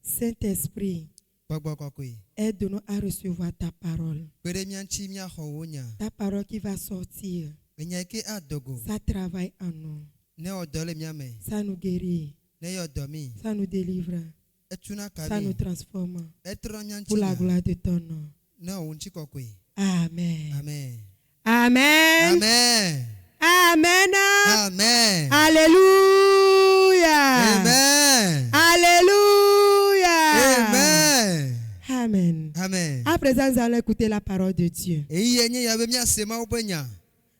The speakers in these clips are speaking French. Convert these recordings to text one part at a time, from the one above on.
Saint-Esprit, aide-nous à recevoir ta parole. Ta parole qui va sortir, ça travaille en nous. Ça nous guérit, ça nous délivre, ça nous transforme pour la gloire de ton nom. Amen. Amen. Amen. Amen. Amen. Amen. Alléluia. Amen. Alléluia. Amen. Amen. Amen. À présent, nous allons écouter la parole de Dieu.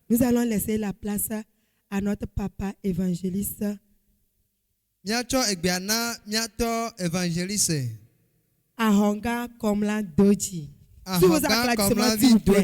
Nous allons laisser la place à notre papa évangéliste. Ahonga Komla Doji. Si vous applaudissez, s'il vous plaît.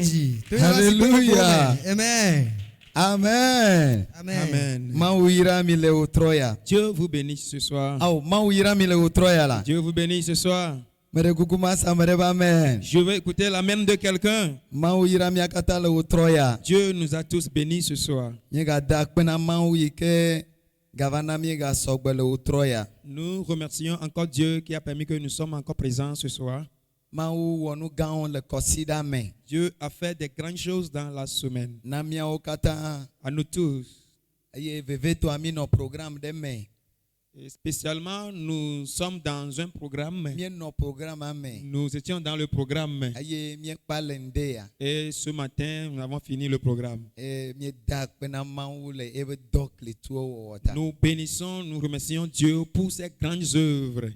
Alléluia. Amen. Amen. Amen. Mauira mileo Troya. Dieu vous bénisse ce soir. Oh, Mauira mileo Troya là. Dieu vous bénisse ce soir. Amen. Je vais écouter l'amen de quelqu'un. Mauira miakata leo Troya. Dieu nous a tous bénis ce soir. Nyega dakpena mauike gavana miega sogbele Troya. Nous remercions encore Dieu qui a permis que nous sommes encore présents ce soir. Dieu a fait des grandes choses dans la semaine. À nous tous. Et spécialement, nous sommes dans un programme. Nous étions dans le programme. Et ce matin, nous avons fini le programme. Nous bénissons, nous remercions Dieu pour ses grandes œuvres.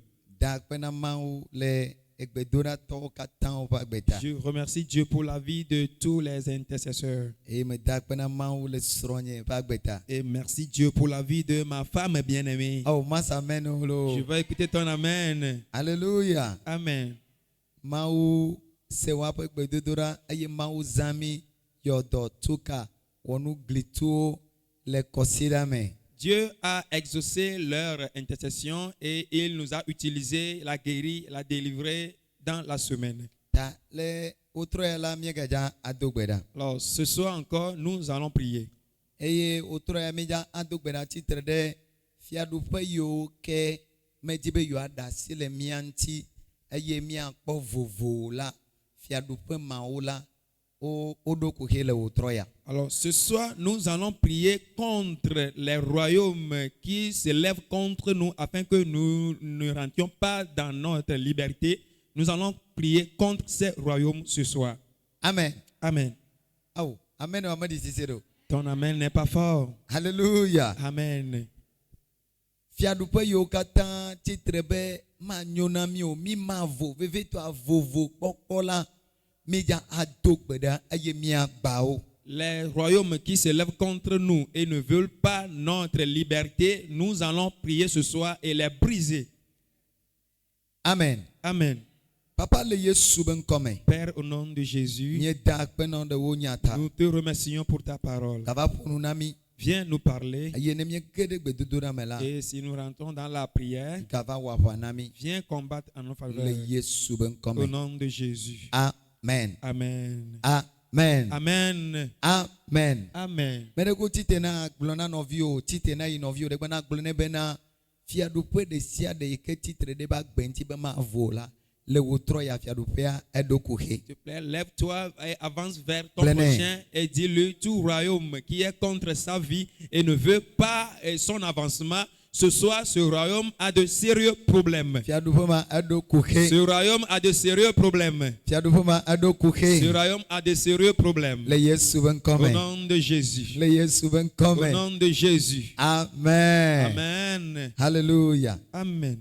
Je remercie Dieu pour la vie de tous les intercesseurs. Et merci Dieu pour la vie de ma femme bien-aimée. Je vais écouter ton amen. Alléluia. Amen. Dieu a exaucé leur intercession et il nous a utilisé, l'a guéri, l'a délivré dans la semaine. Alors ce soir encore, nous allons prier. Alors ce soir, nous allons prier contre les royaumes qui se lèvent contre nous afin que nous ne rentrions pas dans notre liberté. Nous allons prier contre ces royaumes ce soir. Amen. Amen. Oh, amen. Ton amen n'est pas fort. Alléluia. Amen. Fiadupe yo katan titrebe ma nyonami o mi ma vo veve to avovo pokola meja adogbeda aye mi agba o. Les royaumes qui se lèvent contre nous et ne veulent pas notre liberté, nous allons prier ce soir et les briser. Amen. Amen. Papa le Yesu ben comme. Père, au nom de Jésus, nous te remercions pour ta parole. Viens nous parler. Et si nous rentrons dans la prière, viens combattre en nos faveurs. Au nom de Jésus. Amen. Amen. Amen. Amen. Amen. Amen. Mereko titena glona novio titena inovio de bana glone bena fia do pe de sia de ke titre de ba gbenti be ma vola le wotroya fia do pe edokuhe. S'il te plaît, lève-toi et avance vers ton prochain et dis-lui tout royaume qui est contre sa vie et ne veut pas son avancement. Ce soir, ce royaume a de sérieux problèmes. Ce royaume a de sérieux problèmes. Ce royaume a de sérieux problèmes. Au nom de Jésus. Au nom de Jésus. Amen. Amen. Alléluia. Amen.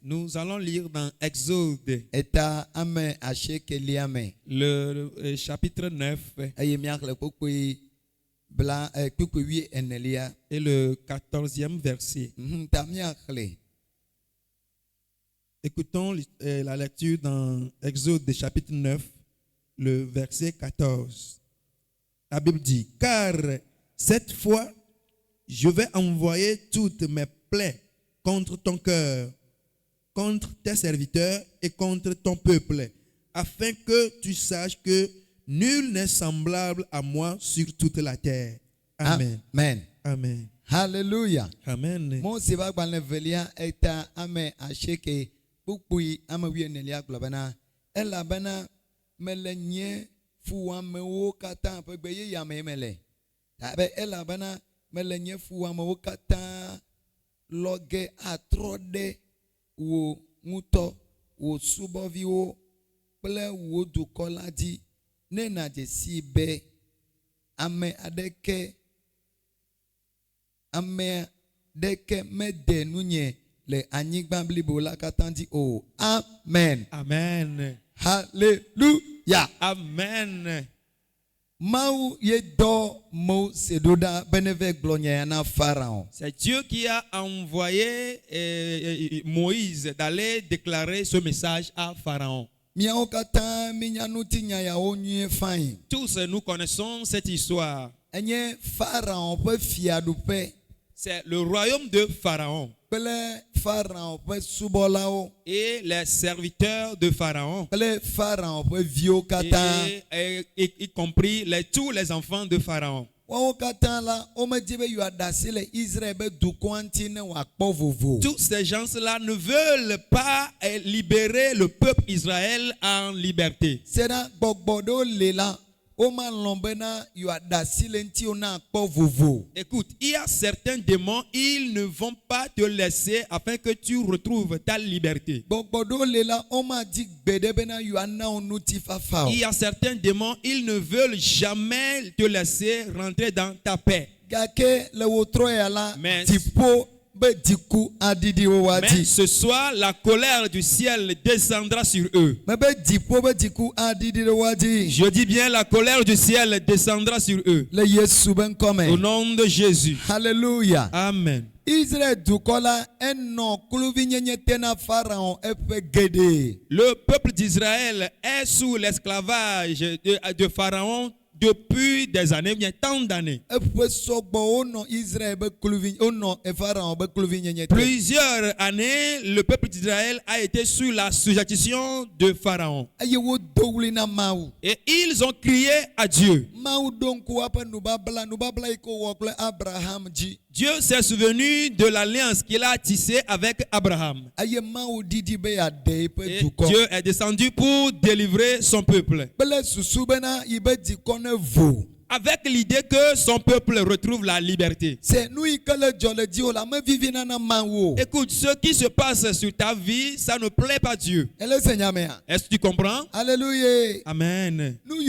Nous allons lire dans Exode, le chapitre 9. Et le 14e verset. Écoutons la lecture dans Exode chapitre 9, le verset 14. La Bible dit, car cette fois, je vais envoyer toutes mes plaies contre ton cœur, contre tes serviteurs et contre ton peuple, afin que tu saches que nul n'est semblable à moi sur toute la terre. Amen. Amen. Amen. Hallelujah. Amen. Mose va gbalne velia eta ame asheke pukpui ame wienelia globana elabana melenye fuame wo kata pegbe ya memele tabe elabana melenye fuame wo kata loge atrode wo nguto wo subovi wo ple wo dukola di nena je sibe ame adeke ame deke mede nunye le anyigba blibo la katandi o. Amen. Amen. Hallelujah. Amen. Mau ye do mo sedoda benevek glonya na Pharaon. C'est Dieu qui a envoyé Moïse d'aller déclarer ce message à Pharaon. Tous nous connaissons cette histoire. C'est le royaume de Pharaon et les serviteurs de Pharaon, et y compris tous les enfants de Pharaon. Tous ces gens-là ne veulent pas libérer le peuple Israël en liberté. Écoute, il y a certains démons, ils ne vont pas te laisser afin que tu retrouves ta liberté. Il y a certains démons, ils ne veulent jamais te laisser rentrer dans ta paix. Mais ce soir, la colère du ciel descendra sur eux. Je dis bien, la colère du ciel descendra sur eux. Au nom de Jésus. Alléluia. Amen. Le peuple d'Israël est sous l'esclavage de Pharaon depuis des années, bien tant d'années. Plusieurs années, le peuple d'Israël a été sous la sujétion de Pharaon. Et ils ont crié à Dieu. Dieu s'est souvenu de l'alliance qu'il a tissée avec Abraham. Et Dieu est descendu pour délivrer son peuple, avec l'idée que son peuple retrouve la liberté. Écoute, ce qui se passe sur ta vie, ça ne plaît pas Dieu. Est-ce que tu comprends? Alléluia. Amen. Tout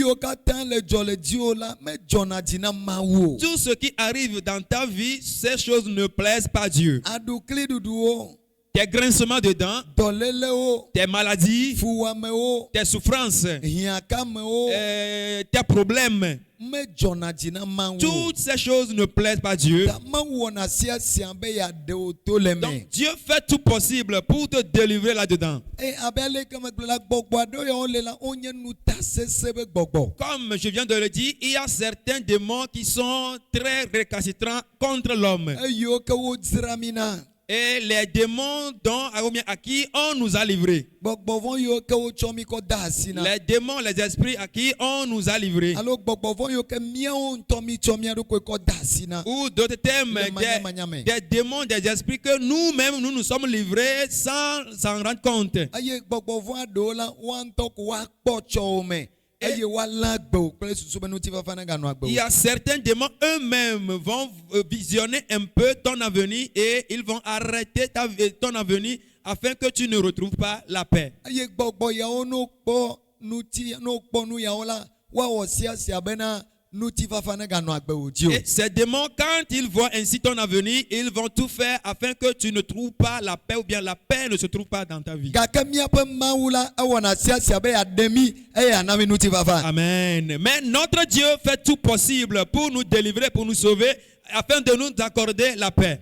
ce qui arrive dans ta vie, ces choses ne plaisent pas Dieu. Tes grincements de dents, tes maladies, tes souffrances, tes problèmes, toutes ces choses ne plaisent pas Dieu. Donc Dieu fait tout possible pour te délivrer là-dedans. Comme je viens de le dire, il y a certains démons qui sont très récalcitrants contre l'homme. Et les démons à qui on nous a livrés. Les démons, les esprits à qui on nous a livrés. Ou d'autres thèmes, des démons, des esprits que nous-mêmes nous sommes livrés sans s'en rendre compte. Il y a certains démons eux-mêmes vont visionner un peu ton avenir et ils vont arrêter ton avenir afin que tu ne retrouves pas la paix. Et ces démons, quand ils voient ainsi ton avenir, ils vont tout faire afin que tu ne trouves pas la paix ou bien la paix ne se trouve pas dans ta vie. Amen. Mais notre Dieu fait tout possible pour nous délivrer, pour nous sauver, afin de nous accorder la paix.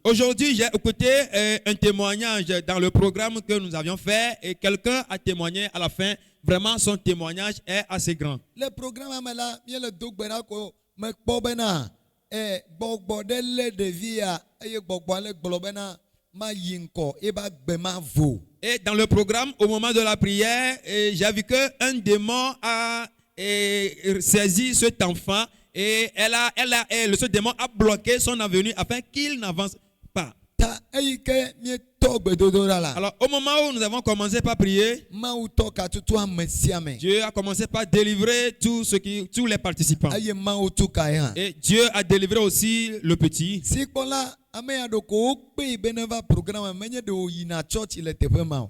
Aujourd'hui, j'ai écouté un témoignage dans le programme que nous avions fait et quelqu'un a témoigné à la fin. Vraiment, son témoignage est assez grand. Le programme Et dans le programme, au moment de la prière, j'ai vu qu'un démon a saisi cet enfant et ce démon a bloqué son avenir afin qu'il n'avance pas. Alors, au moment où nous avons commencé par prier, Dieu a commencé par délivrer tous les participants. Et Dieu a délivré aussi le petit.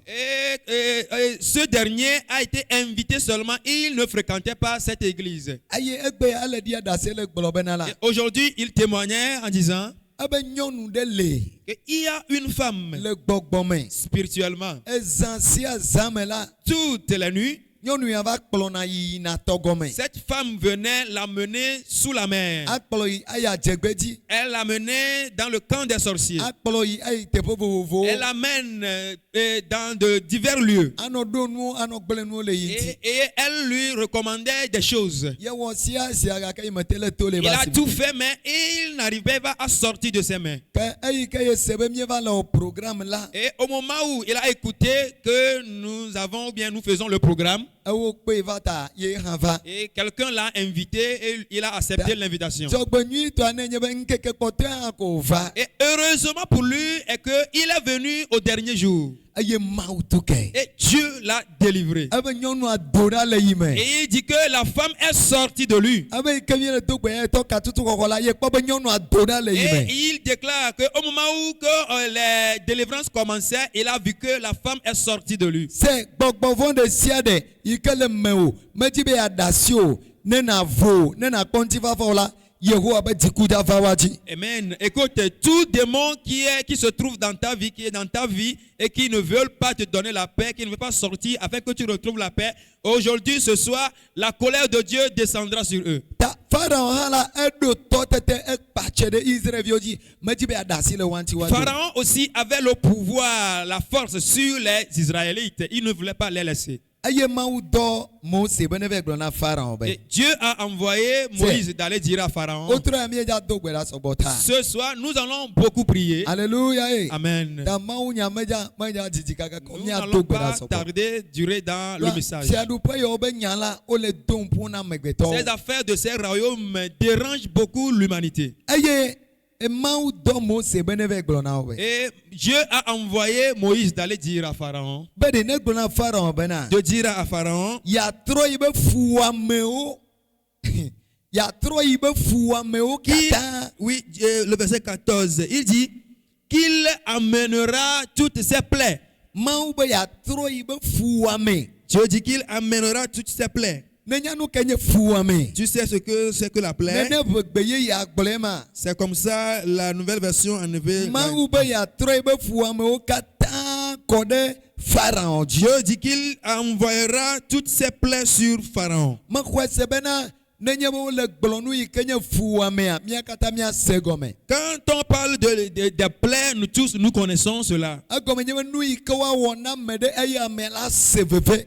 Et ce dernier a été invité seulement, il ne fréquentait pas cette église. Et aujourd'hui, il témoignait en disant qu'il y a une femme spirituellement toutes les nuits. Cette femme venait l'amener sous la mer. Elle l'amenait dans le camp des sorciers. Elle l'amène dans de divers lieux. Et elle lui recommandait des choses. Il a tout fait, mais il n'arrivait pas à sortir de ses mains. Et au moment où il a écouté que nous faisons le programme, et quelqu'un l'a invité et il a accepté l'invitation. Et heureusement pour lui est qu'il est venu au dernier jour. Et Dieu l'a délivré. Et il dit que la femme est sortie de lui. Et il déclare qu'au moment où les délivrances commençaient, il a vu que la femme est sortie de lui. Amen. Écoute, tout démon qui se trouve dans ta vie, qui est dans ta vie et qui ne veut pas te donner la paix, qui ne veut pas sortir afin que tu retrouves la paix, aujourd'hui, ce soir, la colère de Dieu descendra sur eux. Pharaon aussi avait le pouvoir, la force sur les Israélites. Il ne voulait pas les laisser. Et Dieu a envoyé Moïse d'aller dire à Pharaon. Ce soir, nous allons beaucoup prier. Alléluia. Amen. Nous n'allons pas tarder, durer dans le message. Ces affaires de ces royaumes dérangent beaucoup l'humanité. Et Dieu a envoyé Moïse d'aller dire à Pharaon. De dire à Pharaon. Oui, le verset 14. Il dit qu'il amènera toutes ses plaies. Dieu dit qu'il amènera toutes ses plaies. Tu sais ce que c'est que la plaie? C'est comme ça la nouvelle version en effet. Dieu dit qu'il envoyera toutes ses plaies sur Pharaon. Quand on parle des plaies, nous tous nous connaissons cela.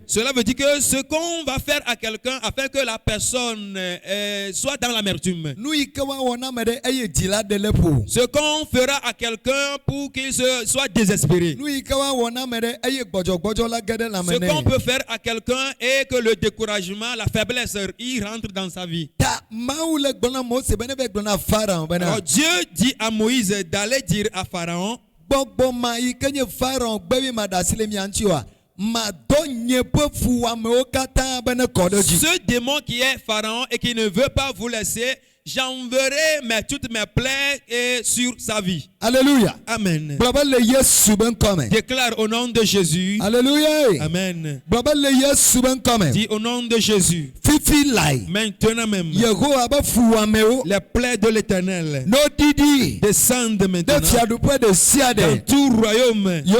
Cela veut dire que ce qu'on va faire à quelqu'un afin que la personne soit dans l'amertume. Ce qu'on fera à quelqu'un pour qu'il soit désespéré. Ce qu'on peut faire à quelqu'un et que le découragement, la faiblesse, il rentre dans sa vie. Alors Dieu dit à Moïse d'aller dire à Pharaon. Ce démon qui est Pharaon et qui ne veut pas vous laisser, j'enverrai toutes mes plaies sur sa vie. Alléluia. Amen. Déclare au nom de Jésus. Alléluia. Amen. Dis au nom de Jésus. Maintenant même. Les plaies de l'Éternel descendent maintenant dans tout royaume. Ces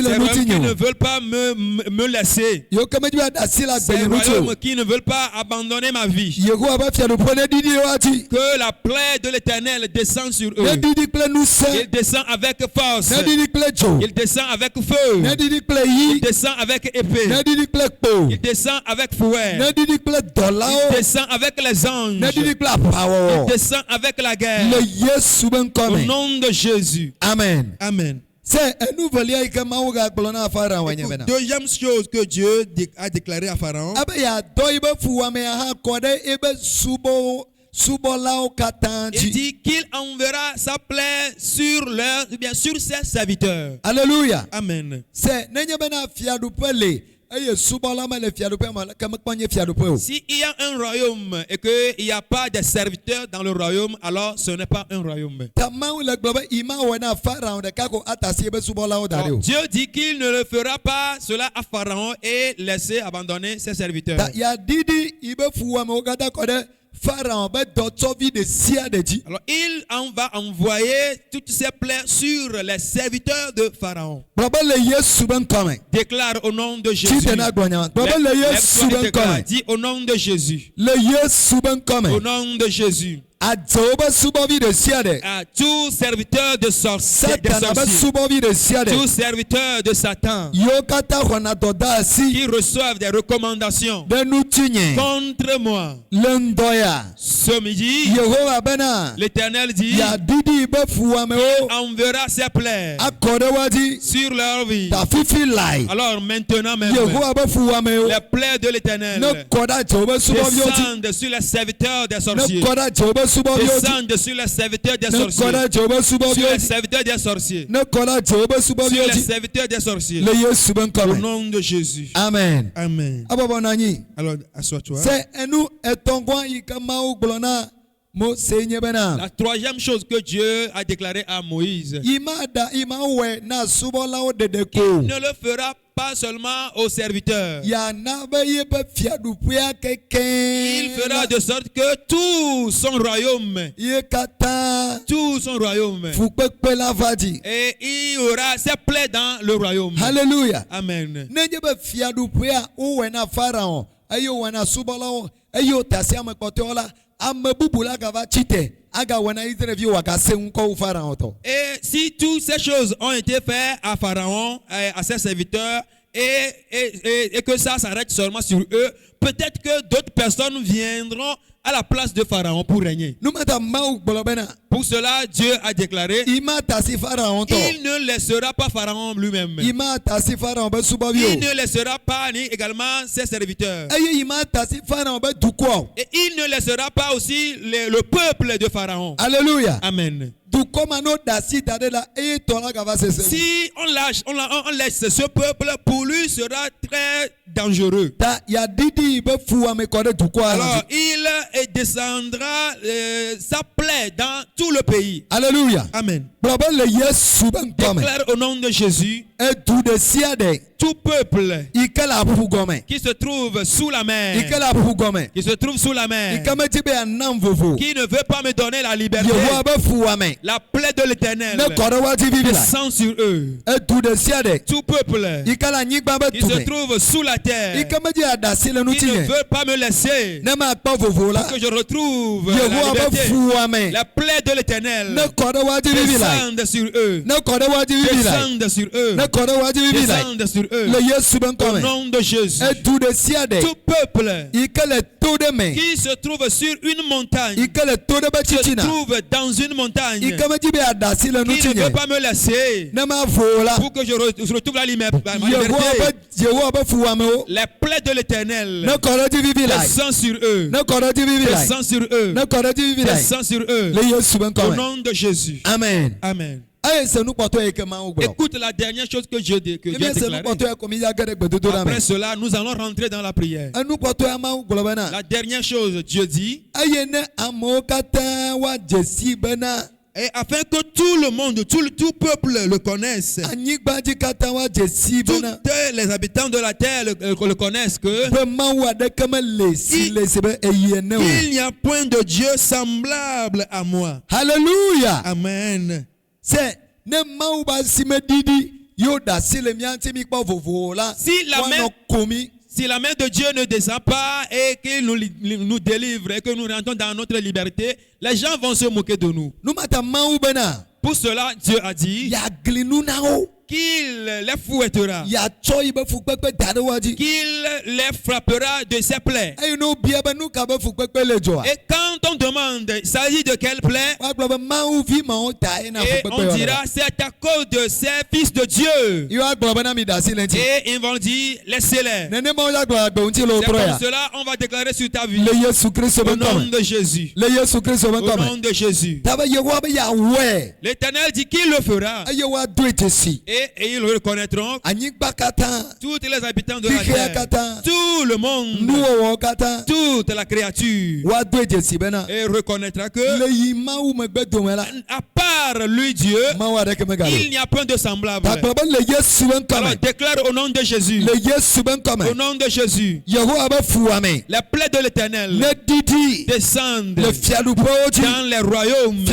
royaumes qui ne veulent pas me laisser. Ces royaumes qui ne veulent pas abandonner ma vie. Que la plaie de l'Éternel descend sur eux. Il descend avec force. Il descend avec feu. Il descend avec épée. Il descend avec fouet. Il descend avec les anges. Il descend avec la guerre. Au nom de Jésus. Amen. Amen. Deuxième chose que Dieu a déclaré à Pharaon, il dit qu'il enverra sa plaie sur sur ses serviteurs. Alléluia. Amen. S'il y a un royaume et qu'il n'y a pas de serviteurs dans le royaume, alors ce n'est pas un royaume. Alors, Dieu dit qu'il ne le fera pas cela à Pharaon et laisser abandonner ses serviteurs. Alors il va envoyer toutes ces plaies sur les serviteurs de Pharaon. Déclare au nom de Jésus. Dis au nom de Jésus. Au nom de Jésus. À tout serviteur de sorciers, tout serviteur de Satan qui reçoivent des recommandations contre moi. Ce midi, l'Éternel dit qu'il enverra ses plaies sur leur vie. Alors maintenant même, les plaies de l'Éternel descendent sur les serviteurs des sorciers. Descendent sur les serviteurs des sorciers. Sur les serviteurs des sorciers. Sur les serviteurs des sorciers. Au nom de Jésus. Amen. Amen. Alors, assois-toi. La troisième chose que Dieu a déclaré à Moïse, il ne le fera pas seulement aux serviteurs. Il fera de sorte que tout son royaume, et il y aura ses plaies dans le royaume. Alléluia. Amen. Et si toutes ces choses ont été faites à Pharaon, à ses serviteurs, et que ça s'arrête seulement sur eux, peut-être que d'autres personnes viendront à la place de Pharaon pour régner. Pour cela, Dieu a déclaré il ne laissera pas Pharaon lui-même. Il ne laissera pas ni également ses serviteurs. Et il ne laissera pas aussi le peuple de Pharaon. Alléluia. Amen. Si on laisse ce peuple, pour lui sera très dangereux. Alors il descendra sa plaie dans tout le pays. Alléluia. Amen. Déclare au nom de Jésus. Tout peuple qui se trouve sous la mer, qui ne veut pas me donner la liberté, la plaie de l'Éternel descend sur eux. Tout peuple qui se trouve sous la terre, qui ne veut pas me laisser pour que je retrouve la liberté, la plaie de l'Éternel descend sur eux, descend sur eux, descend sur eux. Au nom de Jésus. Tout peuple qui se trouve sur une montagne, se trouve dans une montagne, qui ne veut pas me laisser pour que je retrouve la liberté. Les plaies de l'Éternel descend sur eux, descend sur eux, descend sur eux. Au nom de Jésus. Amen. Amen. Écoute la dernière chose que Dieu a déclarée. Après cela, nous allons rentrer dans la prière. La dernière chose, Dieu dit, et afin que tout le monde, tout peuple le connaisse, tous les habitants de la terre le connaissent, qu'il n'y a point de Dieu semblable à moi. Alléluia. Amen. C'est ne si la main de Dieu ne descend pas et qu'il nous délivre et que nous rentrons dans notre liberté, les gens vont se moquer de nous. Pour cela, Dieu a dit qu'il les fouettera, qu'il les frappera de ses plaies. Et quand on on demande, il s'agit de quelle plaie? Et on dira, c'est à cause de ces fils de Dieu. Et ils vont dire, laissez-les. C'est comme cela, on va déclarer sur ta vie. Au nom de Jésus. Au nom de Jésus. L'Éternel dit qu'il le fera. Et ils le reconnaîtront. Tous les habitants de la terre. Tout le monde. Toute la créature. Et reconnaîtra que à part lui Dieu, il n'y a point de semblable. Alors déclare au nom de Jésus. Au nom de Jésus. La plaie de l'Éternel descendent dans les royaumes.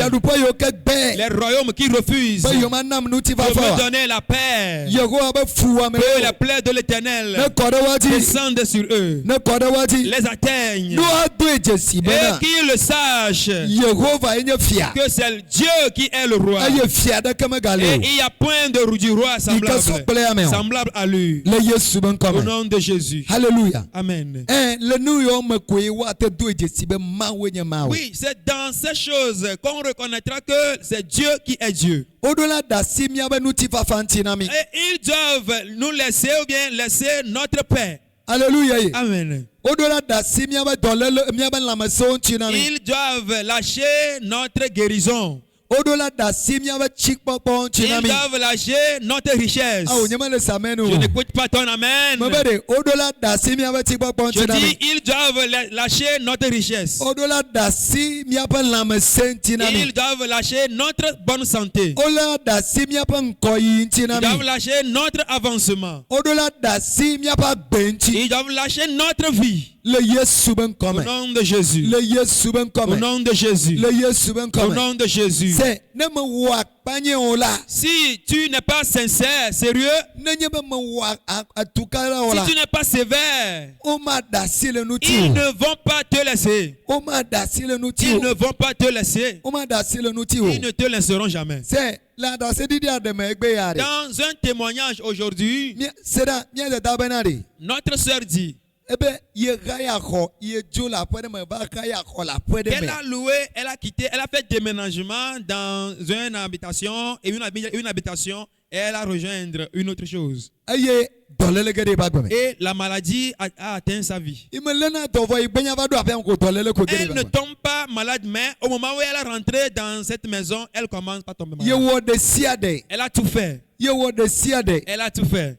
Les royaumes qui refusent de me donner la paix. Que la plaie de l'Éternel descende sur eux. Les atteignent. Et qu'ils le sachent que c'est Dieu qui est le roi. Et il n'y a point du roi semblable à lui. Au nom de Jésus. Alléluia. Amen. Oui, c'est dans ces choses qu'on reconnaîtra que c'est Dieu qui est Dieu. Et ils doivent nous laisser ou bien laisser notre paix. Alléluia. Amen. Ils doivent lâcher notre guérison. Ils doivent lâcher notre richesse. Je n'écoute pas ton amen. Je dis, ils doivent lâcher notre richesse. Ils doivent lâcher notre bonne santé. Ils doivent lâcher notre avancement. Ils doivent lâcher notre vie. Au nom de Jésus. Au nom de Jésus. Au nom de Jésus. Si tu n'es pas sincère, sérieux, si tu n'es pas sévère, ils ne vont pas te laisser. Ils ne vont pas te laisser. Ils ne te laisseront jamais. Dans un témoignage aujourd'hui, notre sœur dit qu'elle a loué, elle a quitté, elle a fait déménagement dans une habitation et une habitation et elle a rejoindre une autre chose. Et la maladie a atteint sa vie. Elle ne tombe pas malade, mais au moment où elle est rentrée dans cette maison, elle commence à tomber malade. Elle a tout fait. Elle a tout fait.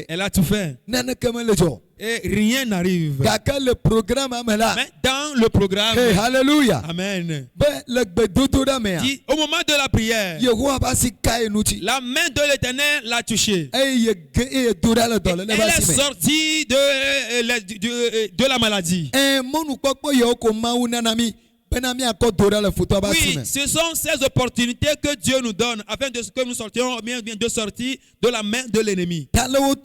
Elle a tout fait. Et rien n'arrive. Mais dans le programme, hey, hallelujah. Amen. Dit, au moment de la prière, la main de l'Éternel l'a touché. Elle est sortie de la maladie. Oui, ce sont ces opportunités que Dieu nous donne afin que nous sortions bien de sortir de la main de l'ennemi. Alors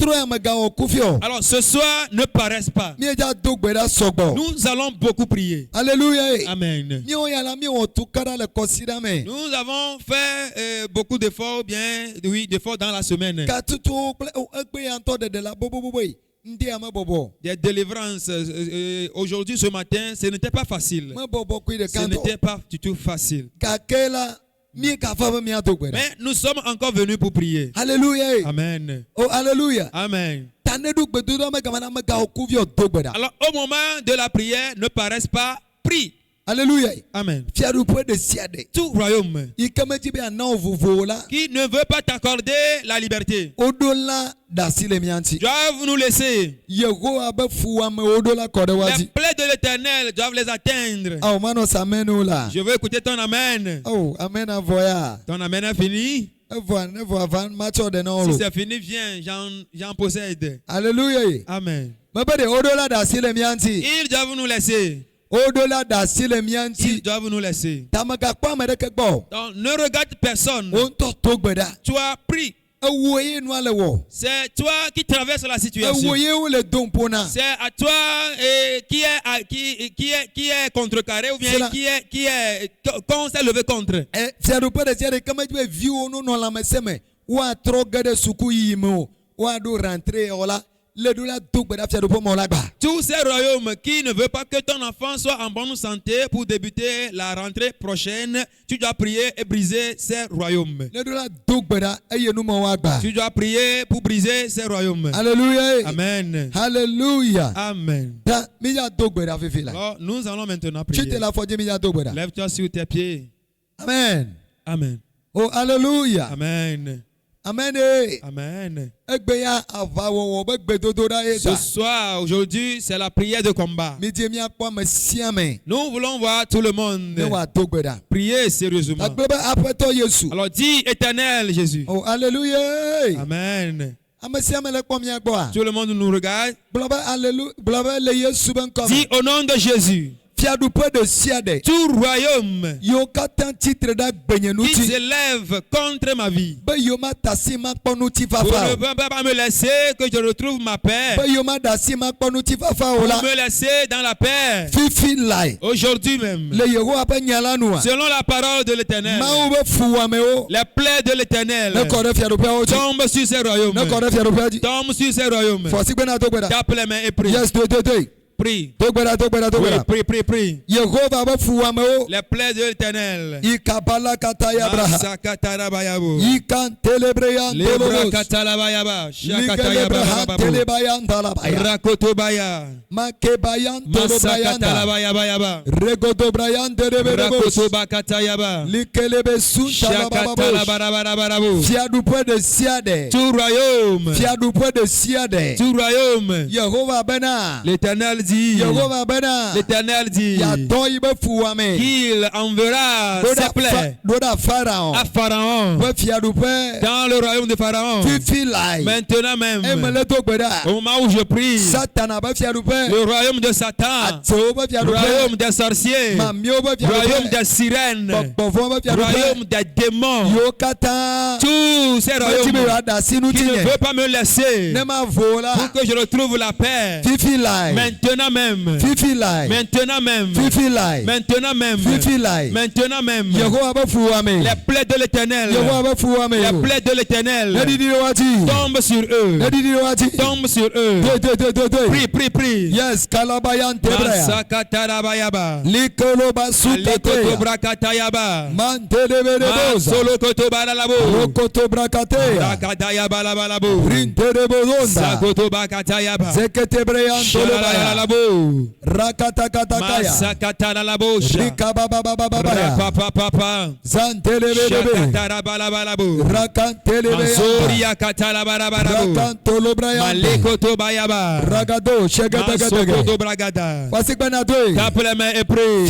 ce soir, ne paraissent pas. Nous allons beaucoup prier. Alléluia. Amen. Nous avons fait beaucoup d'efforts, d'efforts dans la semaine. Des délivrances. Aujourd'hui, ce matin, ce n'était pas facile. Ce n'était pas du tout facile. Mais nous sommes encore venus pour prier. Alléluia. Amen. Oh, alléluia. Amen. Alors, au moment de la prière, ne paraissent pas, prie. Alléluia. Amen. Tout royaume qui ne veut pas t'accorder la liberté doivent nous laisser. Les plaies de l'Éternel doivent les atteindre. Je veux écouter ton amen. Ton amen est fini. Si c'est fini, viens, j'en possède. Alléluia. Amen. Ils doivent nous laisser. Ils doivent nous laisser. Donc, ne regarde personne. Toi, prie. C'est toi qui traverses la situation. C'est à toi qui est contrecarré ou bien qu'on s'est levé contre. Tous ces royaumes qui ne veulent pas que ton enfant soit en bonne santé pour débuter la rentrée prochaine, tu dois prier et briser ces royaumes. Tu dois prier pour briser ces royaumes. Alléluia. Amen. Alléluia. Amen. Alors, nous allons maintenant prier. Lève-toi sur tes pieds. Amen. Amen. Oh, alléluia. Amen. Amen. Amen. Ce soir, aujourd'hui, c'est la prière de combat. Nous voulons voir tout le monde prier sérieusement. Alors dis Éternel Jésus. Oh, alléluia. Amen. Tout le monde nous regarde. Dis au nom de Jésus. Tout royaume qui s'élève contre ma vie, vous ne pouvez pas me laisser que je retrouve ma paix. Vous me laissez dans la paix. Aujourd'hui même, selon la parole de l'Éternel, les plaies de l'Éternel tombent sur ces royaumes. Tombent sur ces royaumes. Tape les mains et prie. Prie. Prie. Les plaies de l'Éternel. Tout royaume. L'Éternel dit, l'Éternel dit qu'il enverra ses plaies à Pharaon dans le royaume de Pharaon. Maintenant même, au moment où je prie, le royaume de Satan, le royaume des sorciers, le royaume des sirènes, le royaume des démons, tous ces royaumes qui ne veulent pas me laisser pour que je retrouve la paix. Maintenant même, les plaies de l'Éternel, tombent sur eux. Prie. Yes, Kalabayan Tebrea. Likolo Brakatayaba. Mantelebelebosa. Rokoto Brakatea. Rinterebozonda. Zeketebreyan Tolebaya. Rakatakataya. Rikabababababaya. Zantelebelebe. Rakantelebea. Rakantolobrayande. Ragado. Shagadagadagada. Tape les mains et prie.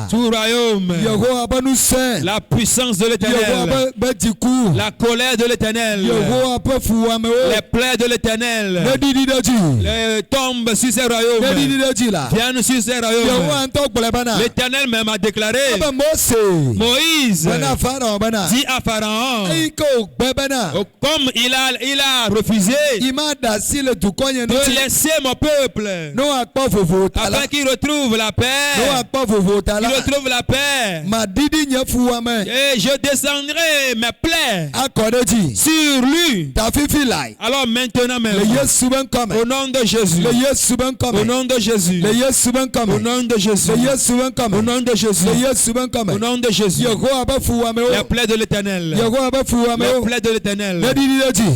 Tout royaume. La puissance de l'Éternel. La colère de l'Éternel. Les plaies de l'Éternel. Tombent sur ces royaumes. Viennent sur ces royaumes. L'Éternel même a déclaré. Moïse dit à Pharaon, comme il a refusé de laisser mon peuple afin qu'il retrouve la paix. Il retrouve la paix. Et je descendrai mes plaies sur lui. Alors maintenant même, au nom de Jésus, au nom de Jésus, au nom de Jésus, au nom de Jésus, au nom de Jésus, les plaies de l'Éternel, les plaies de l'Éternel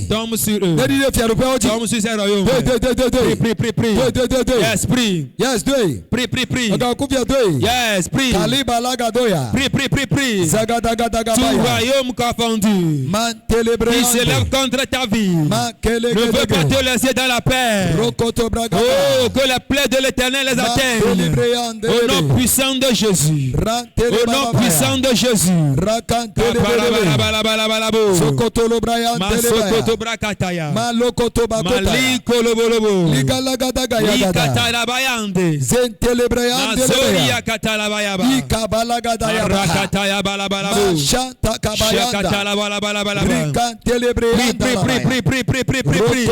tombent sur eux, tombent sur ces royaumes. Prie. Yes, prie. Prie. Yes, prie. Prie. Tout royaume confondu qui s'élève contre ta vie ne veut pas te laisser dans la paix. Oh, que les plaies de l'Éternel les atteignent. Au nom puissant de Jésus. Au nom puissant de Jésus. Masokoto Brakataya. Maliko Lobolobo. Likatarabayande. Nazoria Katalabayaba. Rakataya Balabalabo. Shakatala Balabalaba. Prie.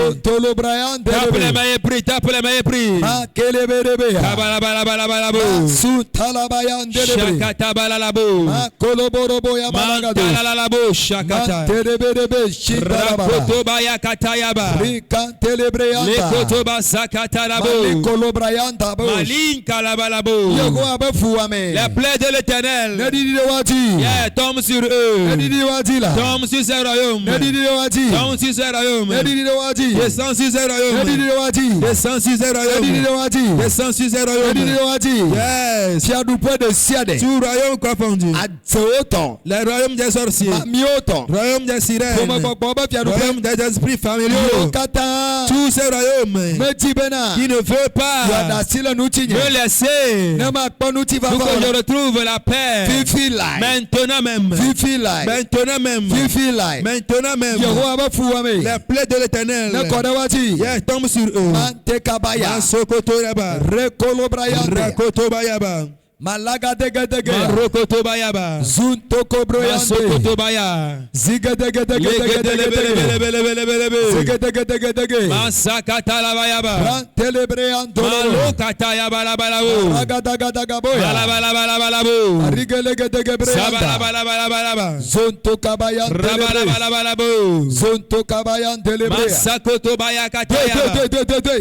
Tape les mains et prie. Makeleberebea. Kabalabalabalabo. Sutalabayandelebe. Shakatabalalabo. Makoloboroboya balagado. Mantalalabo shakata. Mantereberebe shitalaba. Rakotobaya katayaba. Rikantelebreanda. Lekotoba sakatalabo. Malikolobrayanda bos. Malinkalabalabo. Yehowa befuame. Les plaies de l'Éternel. Nedidewati. Yeah, tombe sur eux. Nedidewati la. Tombe sur ce royaume. Nedidewati. Tombe sur ce royaume. Nedidewati. Descends sur ce royaume. Nedidewati. Descends sur ce royaume. Nedidewati. Descends sur ce royaume. Nedidewati. Yes. Siadupe de siade. Tout royaume confondu. Atseoton. Le royaume des sorciers. Mioton. Royaume des sirènes. Royaume des esprits familiaux. Yokata. Tous ces royaumes Metibena. qui ne veulent pas me laisser pour que je retrouve la paix. Maintenant même. Maintenant même. Maintenant même. Les plaies de l'Éternel. Yeah, tombe sur eux. Masokoto yaba. Rakoto bayaba. Malaga dege dege. Marokoto bayaba. Zuntoko broyande. Masokoto baya. Ziga dege dege dege dege dege. Ziga dege dege dege. Masakata la bayaba. Rantelebreando. Malokata yaba la balabo. Raga daga daga boya. Balabalabalabo. Arigelege dege breanda. Sabalabalaba. Zonto kabayan telebre. Rabalabalabo. Zonto kabayan telebre. Masakoto baya katayaba.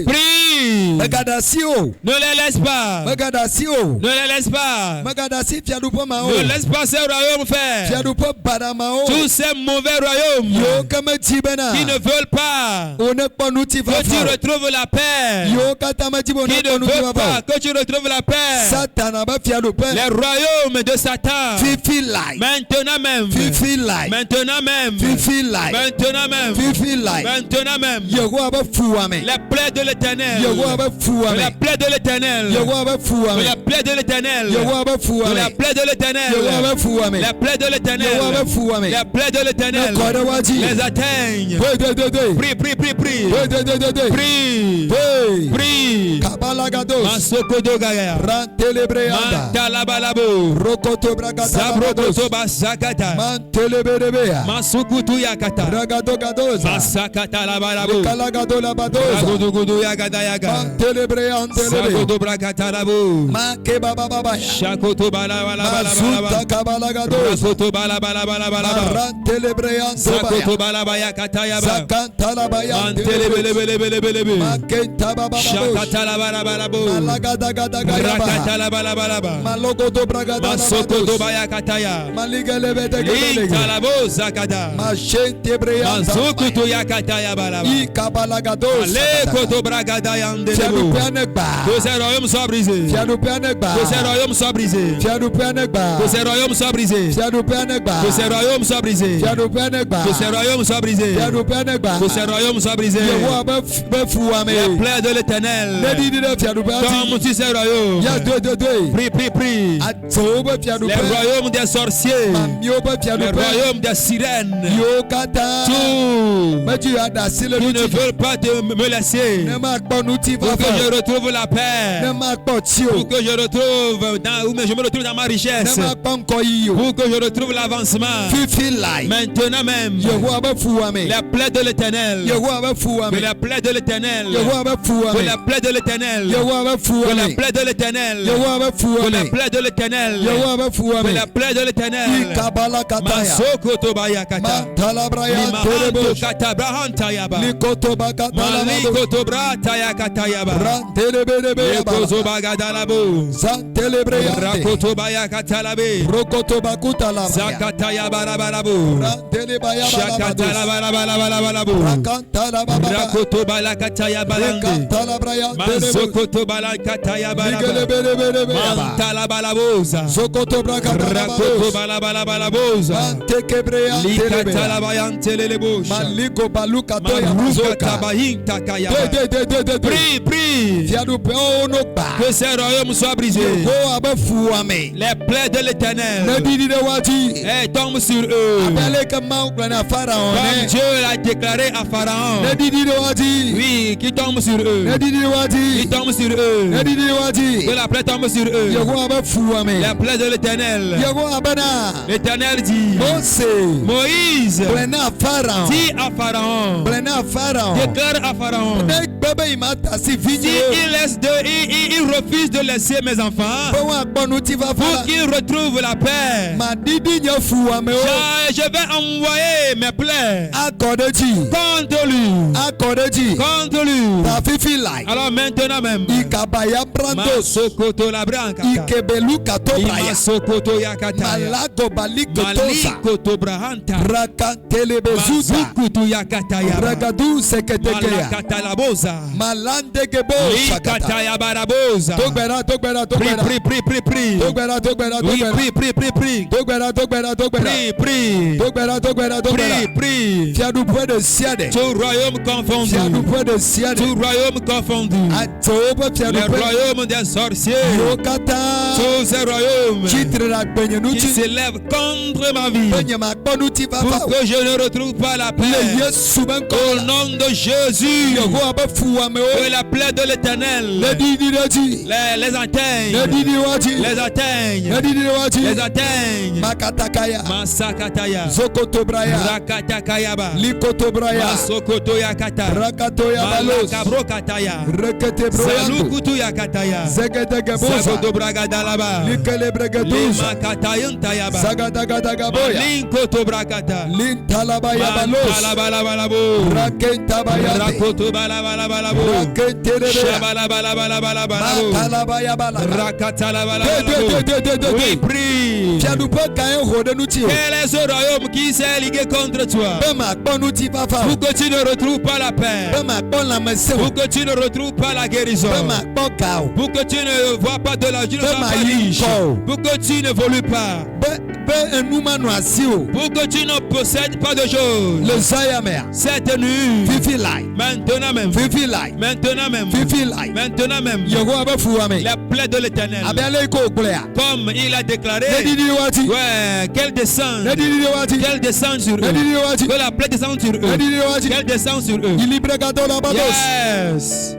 Prie. Megadasio. Ne les laisse pas. Megadasio. Ne les laisse pas. Magadasi fiadupo mao. Ne laisse pas ces royaumes faire. Fiadupo badamao. Tous ces mauvais royaumes Yo kama tibena. qui ne veulent pas Onekpanuti que tu retrouves la paix. Yo katama tibo Qui ne veulent pas que tu retrouves la paix. Satana ba fiadupo. Les royaumes de Satan. Fifi life. Maintenant même. Fifi life. Maintenant même. Fifi life. Maintenant même. Fifi life. Maintenant même. Yehowa ba fuame. Les plaies de l'Éternel. Yehowa ba fuame. Les plaies de l'Éternel. Yehowa ba fuame. Les plaies de l'Éternel. Yehowa ba fuame. Les plaies de l'Éternel. Yehowa ba fuame. Les plaies de l'Éternel. Yehowa ba fuame. Les plaies de l'Éternel les atteignent. Prie, prie, prie, prie. Prie. Prie. Kabalagados. Masokodo gaya. Rantelebreanda. Mantalabalabo. Rokoto bragata. Sabrokoto basakata. Manteleberebea. Masukutu yakata. Ragadogados. Masakata labalabo. Kalagado labadosa. Ragodugudu yagada yaga. Mantelebreantelebe. Sagodo brakata labo. Makebabababaya. Shakoto balabalaba. Mazuta kabalagados. Rakoto balabalaba. Rantelebreantelebaya. Sakoto balabaya katayaba. Sakantalabaya. Mantelebelebelebelebe. Makentababababos. Shakata labalabo. Malagadagadagadagaba. Rakata labalaba. Malogodo bragada. Masokoto baya kataya. Maligelebedegedege. Lintalabo zakada. Machente breanda. Masokoto yakataya balaba. Ikabalagados. Alekoto bragada yandelebo. Fiadupianegba. Que ces royaumes soient brisés. Fiadupianegba. Que ces royaumes soient brisés. Fiadupianegba. Que ces royaumes soient brisés. Fiadupianegba. Que ces royaumes soient brisés. Fiadupianegba. Que ces royaumes soient brisés. Fiadupianegba. Que ces royaumes soient brisés. Yehowa befuame. Les plaies de l'Éternel. Nedidide fiadupianti. Tombe sur ces royaumes. Ya de. Prie, prie, prie. Atsobe Les fiadupian. royaumes des sorciers. Mamiobe Les fiadupian. royaumes des sirènes. Yokata. Tout. Meju adasile Qui ne nuti. veulent pas me laisser. Nema kponuti Pour que vafa. je retrouve la paix. Nema kpotio. Pour que je retrouve je me retrouve dans ma richesse. Nema kponkoyo. Pour que je retrouve l'avancement. Fifi life. Maintenant même. Yehowa befuame. Les plaies de l'Éternel. Yehowa befuame. Que les plaies de l'Éternel. Yehowa befuame. Que les plaies de l'Éternel. Yehowa Que befuame. les plaies de l'Éternel. Yehowa Que befuame. les plaies de l'Éternel. Yehowa Que befuame. les plaies de l'Éternel. Ikabala kataya. Masoko baya kata. Mantala braya Limahanto terebosh. kata brahanta yaba. Likoto bakatala Maliko mado. to brata ya kata yaba. Rantelebelebe Lekozo yaba. bagada labo. Zantelebreyante. Rakoto baya kata labe. Rokoto bakuta la braya. Zakata yaba labo. Rantelebaya Shakata balabados. labo. Rakantala bababa. Rakoto bala kata yaba lande. Rekantala braya terebosh. Mansokoto bala kata yaba labo. Ligelebelebelebe yaba. Mantala balaboza. Zokoto brakatala Rakoto bados. balaboza. Manteke breyante Likata lebeya. labayante lelebosha. Maliko baluka toya Maruka mazoka. tabahinta kayaba. De. Prie, prie. Fiadupe ono ba. Que ces royaumes soient brisés. Les plaies de l'Éternel tombent sur eux. Comme Dieu l'a déclaré à Pharaon. Oui, qui tombe sur eux. Qui tombe sur eux. Que la plaie tombe sur eux. La plaie de l'Éternel. L'Éternel dit, Moïse, dis à Pharaon, déclare à Pharaon, il refuse de laisser mes enfants pour qu'ils retrouvent la paix. Je vais envoyer mes plaies contre lui. Contre lui. Alors maintenant même, Masokoto la branca, Masokoto yakata, Malikoto brahanta, Mazukutu yakata ya, Malakata la boza, Likata ya baraboza. Prie. Tout royaume confondu. Le royaume des sorciers. Tous ces royaumes qui s'élèvent contre ma vie pour que je ne retrouve pas la paix. Au nom de Jésus, que la plaie de l'Éternel les atteigne. Masakataya, Rakatakayaba, Masokoto yakata, Malakabrokataya, Salukutu yakataya, Sagodo bragadalaba, Limakatayuntayaba, Linkoto brakata, Lintalabalabalabo, Rakoto balabalabo, Shabalabalabalabo, Rakatalabalabo. Oui, prie. Quel est ce royaume qui s'est ligué contre toi? Pour que tu ne retrouves pas la paix. Pour que tu ne retrouves pas la guérison. Pour que tu ne vois pas de la joie, pour que tu ne évolues pas. Pour que tu ne possèdes pas de choses. Cette nuit, maintenant même, la plaie de l'Éternel, comme il a déclaré, qu'elle descende sur eux, que la plaie descende sur eux, qu'elle descende sur eux. Yes.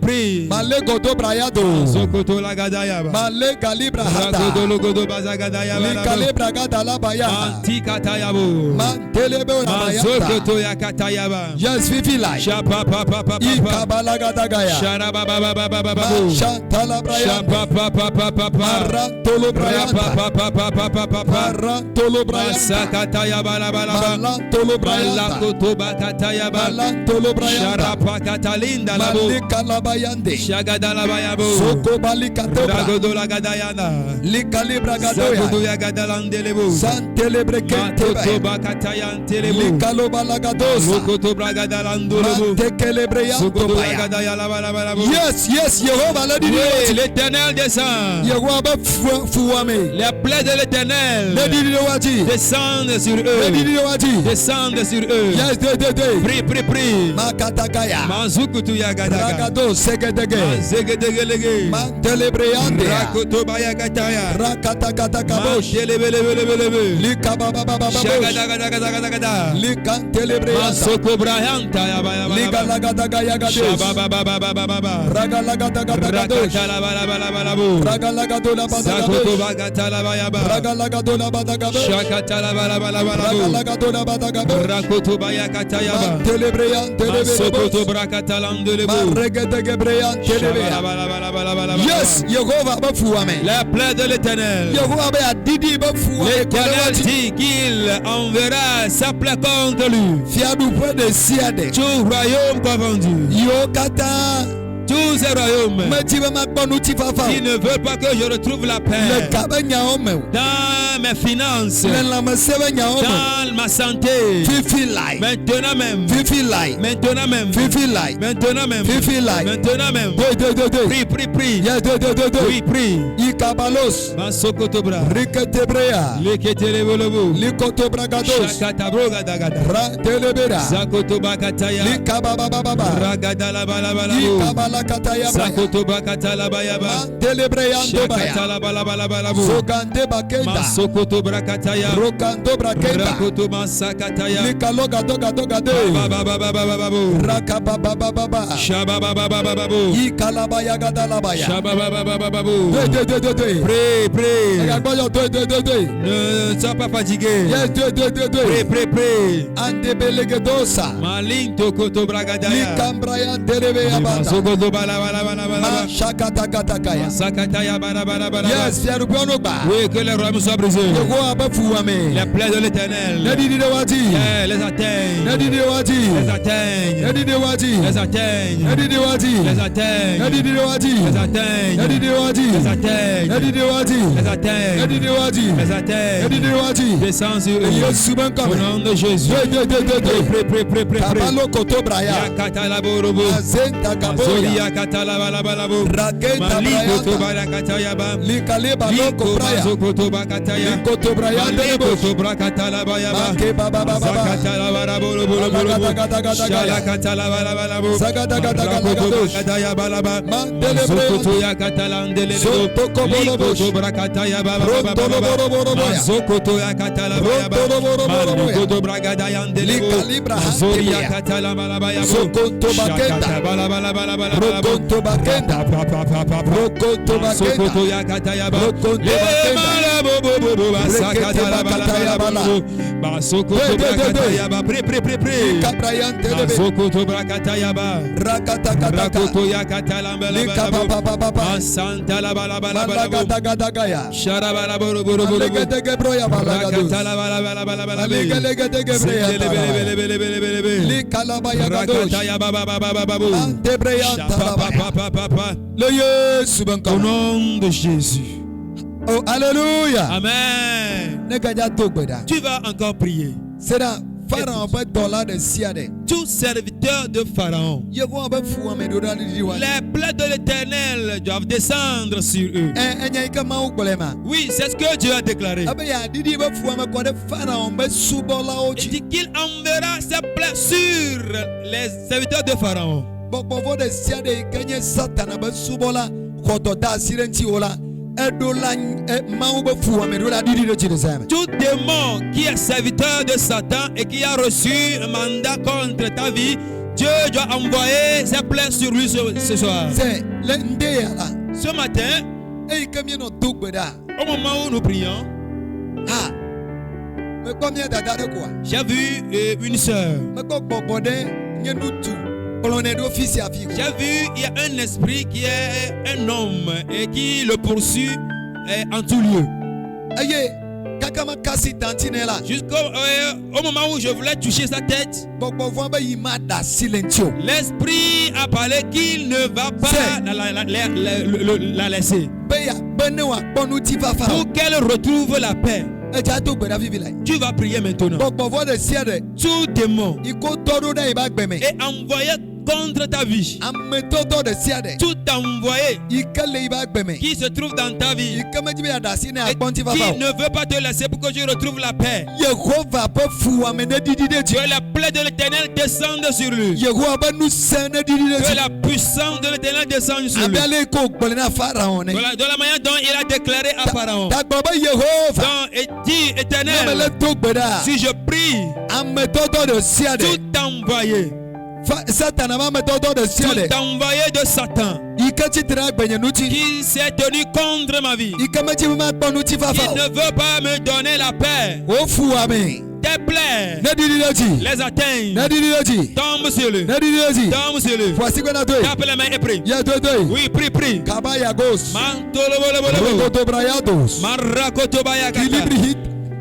Prie. Sokoto la gadaya ba. Calibra hata. Logodo bazagadaya ba. Calibra gada baya. Antikataya bo. Mantelebe na baya. Sokoto ya kataya ba. Yes, Fifi like. Shapa papa. Ikabala gadagaya. Sharaba baba. Shantala braya. Shapa papa. Rantolo braya. Papa. Rantolo braya. Sakataya bala. Malantolo braya. Lakoto bakataya ba. Malantolo braya. Sharapa katalinda la bo. Malikala bayande. Shagada la baya bo. Soko balikatobra. Ragodo la gadayana. Likalibra gadoya. Sagodo ya gadalandelebo. Santelebre kente ba. Makoto bakatayan telebo. Likalo balagadosa. Lokoto bragadalandolebo. Mantekelebre yanto baya. Yes, Jehovah l'a dit. Oui, l'Éternel descend. Jehovah fouame. Les plaies de l'Éternel descendent sur eux. Descendent sur eux. Yes, Prie. Makatakaya. Mazukutu ya gadaga. Ragado segedege. Zegedegelege. Mantelebreyande. Rakoto baya gataya. Rakatakatakabosh. Mantelebelebelebele. Likabababababos. Shagadagadagadagada. Likantelebreyan. Masoko brahanta ya baya. Ligalagadagadagados. Shababababababa. Ragalagadagadados. Rakatalabalabalabalabo. Ragalagadolabadagados. Sakoto bagatalabayaba. Ragalagadolabadagados. Shakatalabalabalabo. Ragalagadolabadagados. Rakoto baya katayaba. Mantelebreyan telebelebos. Sokoto brakatalandelebo. Maregedegebreyan telebeya. Shabalabalabalabala. Yes, Jehovah bafouame. La plaie de l'Éternel. Jehovah be adidi bafouame. L'Éternel dit qu'il enverra sa plaie contre lui. Fiadou près de siade. Tout royaume confondu. Yokata. tous ces royaumes qui ne veulent pas que je retrouve la paix dans mes finances, dans ma santé, maintenant même, prie, prie. Masokotobra, Leketelebolobo, Shakatabroga dagada, Zakotobakataya, Ragadalabalabalabu, Zakotobakatalabayaba, Shakatalabalabalabalabu, Masokotobrakataya, Rakotomasakataya, Bababababababu, Shababababababu, Shababababababu. Prie. Ne sois pas fatigué. Prie. Malinto koto bragadaya. Yes, oui, que les royaumes soient brisés. Les plaies de l'Éternel. Les atteignent. Descends sur eux. Au nom de Jésus. Prie. Au nom de Jésus. Oh, alléluia. Amen. Tu vas encore prier. Tous serviteurs de Pharaon, les plaies de l'Éternel doivent descendre sur eux. Oui, c'est ce que Dieu a déclaré. Il dit qu'il enverra ses plaies sur les serviteurs de Pharaon. Tout démon qui est serviteur de Satan et qui a reçu un mandat contre ta vie, Dieu doit envoyer ses plaies sur lui ce soir. Ce matin, au moment où nous prions, j'ai vu une sœur. J'ai vu, il y a un esprit qui est un homme et qui le poursuit en tout lieu. Jusqu'au moment où je voulais toucher sa tête, l'esprit a parlé qu'il ne va pas la laisser pour qu'elle retrouve la paix. Tu vas prier maintenant. Tout démon est envoyé contre ta vie. Tout envoyé qui se trouve dans ta vie et qui ne veut pas te laisser pour que tu retrouves la paix. Que la plaie de l'Éternel descende sur lui. Que la puissance de l'Éternel descende sur lui. De la manière dont il a déclaré à Pharaon. Donc, et dit, Éternel, si je prie, tout envoyé, tout envoyé de Satan qui s'est tenu contre ma vie, qui ne veut pas me donner la paix, tes plaies les atteignent. Tombe sur lui. Tombe sur lui. Tape la main et prie. Oui, prie.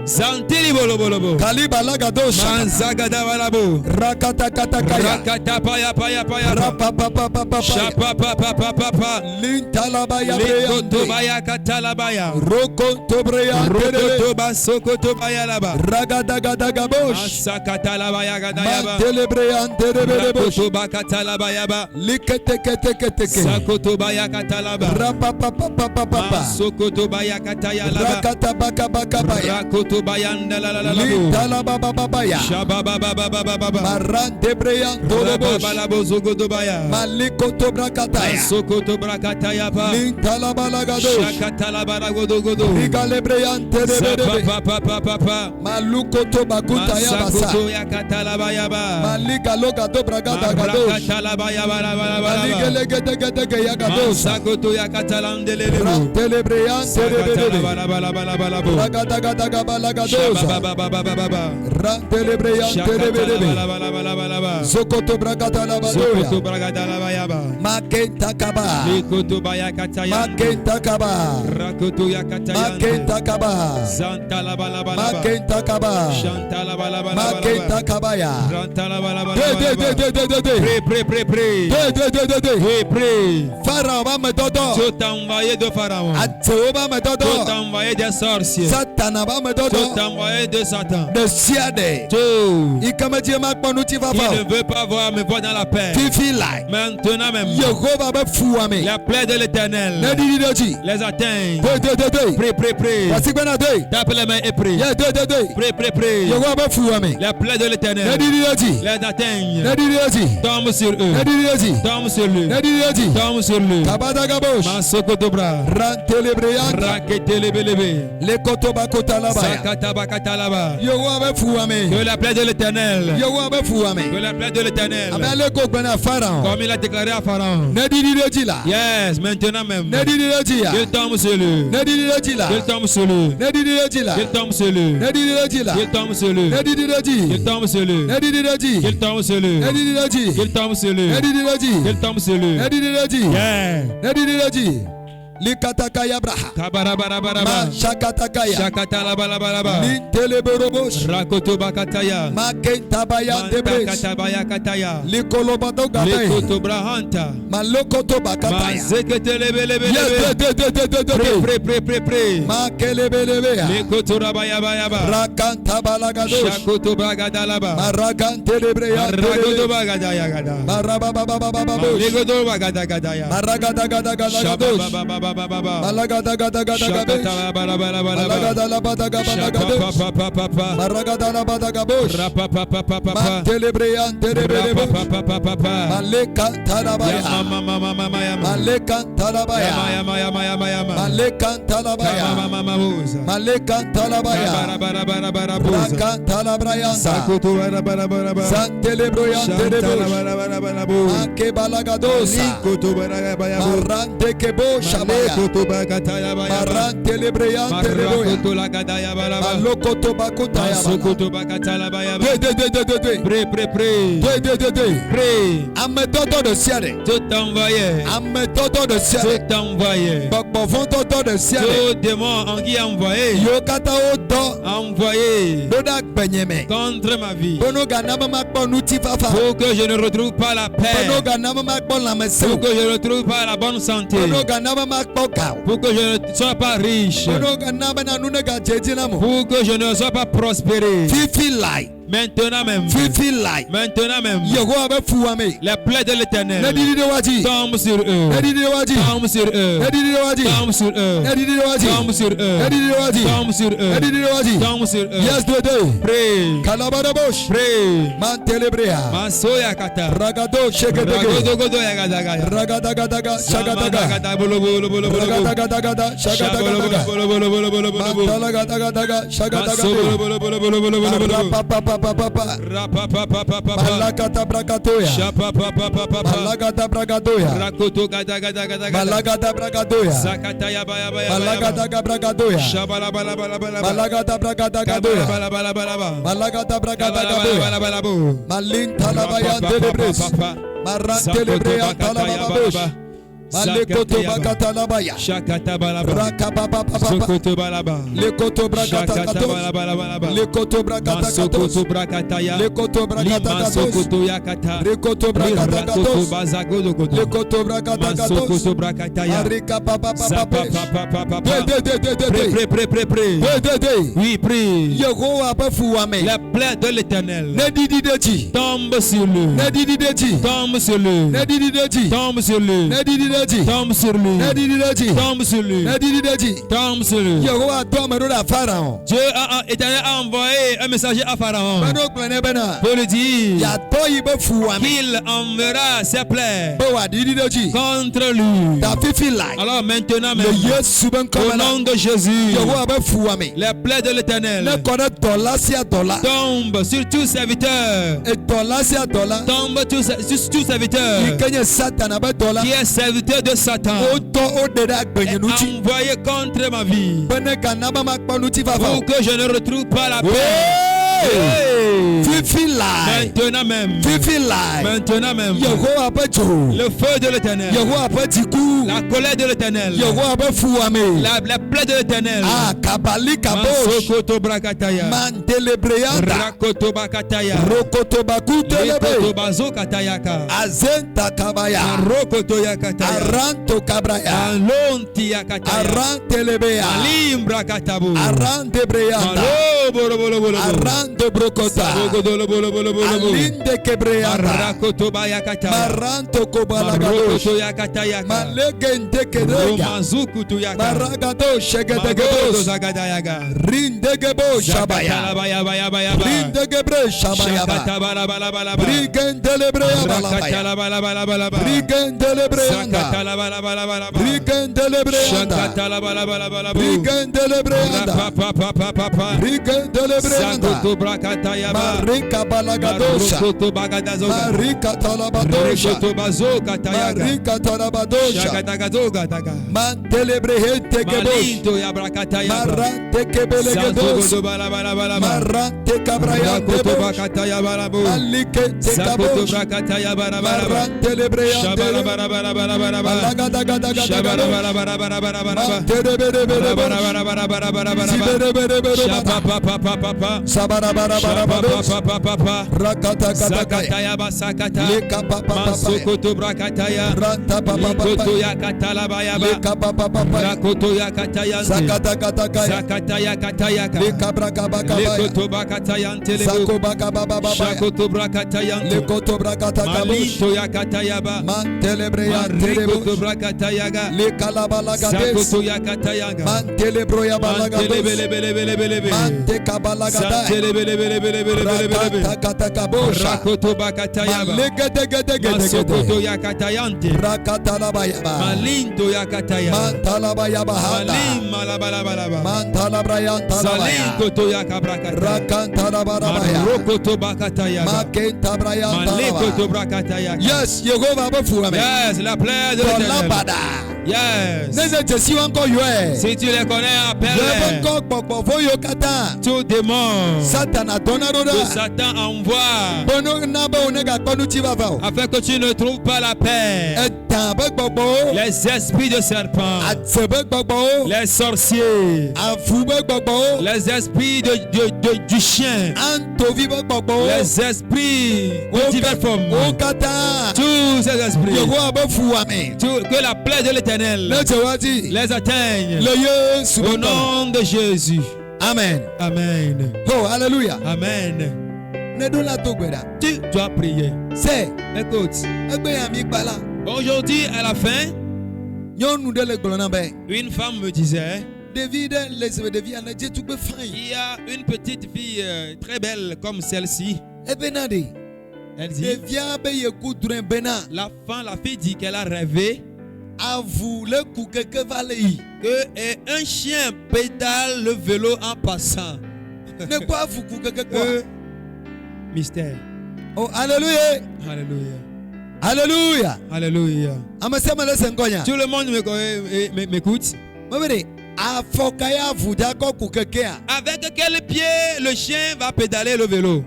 Zantili bolo bolo bo. Kalibalagadosh. Manzagada balabo. Rakatakatakaya. Rakata paya paya paya. Rapapapapapa. Shapa papa papa papa. Lintalabaya Lekoto breyande. baya katalabaya. Rokonto breyande. Rokoto basokoto baya laba. Ragadagadagabosh. Masakatalabaya gadayaba. Mantele breyande rebelebosh. Rakoto bakatalabaya ba. Liketeketeketeke. Sakoto baya katalaba. Rapapapapapapa. Sokoto baya kataya laba. Rakatabakabakabaya. Rakoto bayanda la la la la. Lintalabababaya. Shababa baba baba baba. Marante breyande rebelebosh. Balabo zogodo baya. Malikoto brakataya. Sokoto brakataya pa. Lintalabalagadosh. Shakatalabara godo godo. Rigale breyande rebelebe. Papa papa papa. Malukoto bakutaya basa. Masakoto ya katalabaya ba. Malika loga dobra gada gadosh. Katalabaya ba ba ba. Maligele ya gadosh. Sakoto ya katalandelele. Rantele breyande rebelebe. Bala. Ragada gada gabala gadosh. Baba. Rantele breyande rebelebe. Bala. Zokoto bragada la Sokoto badoya. bragada la bayaba. Makenta kaba. Likoto baya kataya. Makenta kaba. Rakoto ya kataya. Makenta kaba. Zanta la bala. Makenta kaba. Shanta la bala. Makenta kabaya. Ranta la bala. De. Pray. De. Pray. Pharaon va me dodo. Tu t'as envoyé de Pharaon. Ateo va me dodo. Tu t'as envoyé des sorciers. Satana va me dodo. Tu t'as envoyé de Satan. De siade. Tu Ikamedi makponu ti qui ne veut pas voir me voir dans la paix. Ti feel like. Maintenant même. Yehova be fuame. La plaie de l'Éternel De. les atteignent. De. Pray. Wasigana de. Tape les mains et prie. Yeah, de. Pray. Yehova be fuame. La plaie de l'Éternel De. les atteignent. De. Tombe sur eux. Tombe sur lui. Tombe sur lui. Kabadagabosh. Masokoto bra. Rantelebreyan. Rakete lebelebe. Le kotoba kotalabaya. Sakata bakatalaba. Yehova be fuame. Que la plaie de l'Éternel. Yehova be fuame. Que la plaie de l'Éternel. Amele ko gbena Pharaon. Comme il a déclaré à Pharaon. Nedididejila. Yes, maintenant même. Nedididejila. Qu'il tombe sur lui. Nedididejila. Qu'il tombe sur lui. Nedididejila. Qu'il tombe sur lui. Nedididejila. Qu'il tombe sur lui. Nedidideji. Qu'il tombe sur lui. Nedidideji. Qu'il tombe sur lui. Nedidideji. Qu'il tombe sur lui. Nedidideji. Qu'il tombe sur lui. Nedidideji. Yeah. Nedidideji. Likatakaya braha. Kabarabarabara. Ma shakatakaya. Shakatalabalabalaba. Ninteleborobosh. Rakoto bakataya. Ma kentabaya debres. Mantakataya kataya. Likolobado gabe. Lekoto brahanta. Ma lokoto bakataya. Mazekete lebelebe. Yes, Pray. Ma kelebelebea. Lekoto rabayaba. Rakanta balagadosh. Shakoto bragadalaba. Maragantelebreya. Ragoto bagadaya gada. Marababababababosh. Legoto bagadagadaya. Maragadagadagadagadosh. Malagadagadagadagabe. Malagadalabadagabalagadosh. Maragadalabadagabosh. Mantelebreyan terebelebe. Malekan talabaya. Malekan talabaya. Malekan talabaya. Malekan talabaya. Rakan talabrayanda. Santelebroyan terebelebe. Ake balagadosa. Marante kebo shabaya. Marante lebreyan tereboya. Malokoto bakutaya bala. Pray. Ametoto de siade. Tout envoyé. Ametoto de siade. Tout envoyé. Bokbofon toto de siade. Tout démon en qui envoyé. Yokata odo. Envoyé Dodak benyeme. contre ma vie. Bono ganama makbo nuti fafa. Pour que je ne retrouve pas la paix. Bono ganama makbo la mese. Pour que je ne retrouve pas la bonne santé. Bono ganama makbo kao. Pour que je ne sois pas riche. Bono ganama na nunega jejinamo. Pour que je ne sois pas prospéré. Fifi light. Maintenant même. Fifi light. Maintenant même. Yehova be fuame. Les plaies de l'Éternel Nedidi de waji. tombent sur eux. Nedidi de waji. Tombent sur eux. Nedidi de waji. Tombent sur eux. Nedidi de waji. Tombent sur eux. Nedidi de waji. Tombent sur eux. Nedidi de waji. Tombent sur eux. Yes de. Pray. Kalabarabosh. Pray. Mantelebrea. Masoya kata. Ragado sheketege. Ragodogodo ya gada gada. Ragadagadaga shagadaga. Gada bolo bolo bolo bolo. Ragadagadaga shagadaga. Bolo bolo bolo bolo bolo. Mandalagadagadaga shagadaga. Bolo bolo bolo bolo bolo bolo. Rapapapapapa. Rapapapapapa. Malakata brakatoya. Shapapapapapa. Malagada bragadoya. Rakoto gada gada gada gada. Malagada bragadoya. Zakata ya ba ya ba ya ba. Malagada bragadoya. Shabala bala bala bala. Malagada bragadagoya. Bala bala bala bala. Malagada bragadagoya. Bala bala bala. Malin talabayan delebres. Maran telebreyan talabababosh. Malekoto bakata labaya. Shakata balaba. Rakababa papa. Sokoto balaba. Lekoto brakata Shakata katos. balaba. Lekoto brakata katos. Sokoto brakataya. Lekoto brakata katos. Sokoto yakata. Rekoto brakata katos. Bazagodo godo. Lekoto brakata katos. Sokoto brakataya. Arika papa papa. Papa. Pray. Oui, prie. Yehowa bafuame. La plaie de l'Éternel Nedidi deji. tombe sur lui. Nedidi deji. Tombe sur lui. Nedidi deji. Tombe sur lui. Nedidi deji. Tombe sur lui. Nedidi deji. Tombe sur lui. Nedidi deji. Tombe sur lui. Yehowa tomero da Pharaon. Dieu Éternel a envoyé un messager à Pharaon Bano klane bena. pour lui dire Ya toyi bafuame. qu'il enverra ses plaies Bawa didi deji. contre lui. Ta fifi lai. Alors maintenant, Le Yesu ben au komela. nom de Jésus, Yehowa bafuame. les plaies de l'Éternel Ne connaît dollar si dollar. tombent sur tous serviteurs. Et dollar si dollar. Tombe sur tout serviteur Ikenye Satan abe dollar. qui est serviteur de Satan, Oto odeda est gbenyenuchi. envoyé contre ma vie Bene kanaba makpanuti pour fafa. que je ne retrouve pas la paix. Hey! Hey! Fifi lai. Maintenant même, Fifi lai. maintenant même, Yehowa abejo. le feu de l'Éternel, Yehowa abediku. la colère de l'Éternel, Yehowa abefuame. la plaie de l'Éternel, Ah, kabali kabosh. Masokoto brakataya, Mandelebreanda. Rakoto bakataya, Rokoto Lekoto bakutelebe. bazo katayaka, Azenta kabaya. Rokoto yakataya, Aranto kabraya. Alonti yakataya, Arantelebea. Alimbra katabu, Arante breanda. Malo bolo bolo bolo, Arando brokota. Sabogodolo bolo bolo bolo, Alinde kebreanda. Rakoto bayakataya, Maranto kobalagadosh. Marokoto yakatayaka, Malegende kedoya. Romazuku tu yaka, Maragado Magodo shegedegebos. zagadayaga, Rindegebo shabaya. Zakatala baya baya, Rindegebre shabayaba. Shakata bala bala bala bala, Brigendelebrea balabaya. Rakatala bala bala bala bala, Brigendelebreanda. Zakatala bala bala bala bala, Brigendelebreanda. Shakatala bala bala bala, Brigendelebreanda. Papa, Brigendelebreanda. Zakoto brakataya ba, Marika balagadosha. Rokoto bagadazoga, Marika talabadosha. Rekoto bazo katayaga, Marika talabadosha. Shakatagazoga daga, Mantelebrehente kebosh. Malinto ya brakataya ba, Marante kebelegedos. Zakoto bala bala bala bala, Marante kabrayante Rakoto bosh. bakataya bala bo, Malikente Zakoto kabosh. brakataya bara bara bara, Marante lebreante. Shabara bara bara bara bara bara, Balagadagadagadagadosh. Shabara bara bara bara bara bara bara, Mantelebelebelebosh. bara bara bara bara bara, Ziberebelebelebada. Shababa Sabarabarabarabadosh. Shababa Rakatakatakaya. Zakataya basakata, Leka papapapaya. Masokoto brakataya, Ranta Likoto papapapaya. yakatala bayaba, Leka papapapaya. Rakoto yakatayante, Zakatakatakaya. Zakataya katayaka, Leka brakabakabaya. Lekoto bakatayante lebo, Sako bakabababaya. Shakoto brakatayanto, Lekoto brakatakabosh. Malinto yakatayaba, Mantelebreante Marikoto debosh. brakatayaga, Leka labalagades. Zakoto yakatayaga, Mantelebroya balagados. Mantelebelebelebelebelebe, Mantekabalagada. Santelebelebelebelebelebe, Rakatakatakabosh. Rakoto bakatayaba, Masokoto Malegedegedegedegede. yakatayante, Rakatalabayaba. Malinto yakataya, Mantalabayabahanda. Malim malabalabalaba, Mantalabrayantalabaya. Salinkoto yakabrakata, Rakantalabarabaya. Marokoto bakatayaga, Makentabrayantalaba. Malekoto brakatayaga. Yes, Yehovah bafuame. Yes, la plaie de l'Éternel. Dolabada. Yes. Nene jesi wanko yue. Si tu les connais, Yebe appelle-les. nko kpokpofo yo kata. Tout démon Satan atona roda. que Satan envoie Bono naba onega konu chivavao. afin que tu ne trouves pas la paix. Etan be gbogbo. Les esprits de serpent, Atse be gbogbo. les sorciers, Afu be gbogbo. les esprits du chien, Antovi be gbogbo. les esprits de diverses formes, O kata. tous ces esprits, Yehovah bafuame. que la plaie de l'Éternel Lejewati. les atteigne Le Yesu. au nom de Jésus. Amen. Amen. Oh, hallelujah. Amen. Ne do la togbeda. Tu dois prier. C'est. Écoute, Egbe ya mi gbala. aujourd'hui à la fin, Nyɔnu ɖe le gblɔ na be. une femme me disait, Ɖevi ɖe le sebe ɖevi ane dze tugbe fain. il y a une petite fille très belle comme celle-ci. Ebena de. Elle dit, Ɖevia be ye ku drɔe bena. la fille dit qu'elle a rêvé Avu le ku keke va le yi. que un chien pédale le vélo en passant. Ne ko avu ku keke kɔ. Mystère. Oh, hallelujah. Alléluia. Alléluia. Alléluia. Ame sia ame le se ŋgɔnya. Tout le monde m'écoute. Mebe de. Avec quel pied le chien va pédaler le vélo?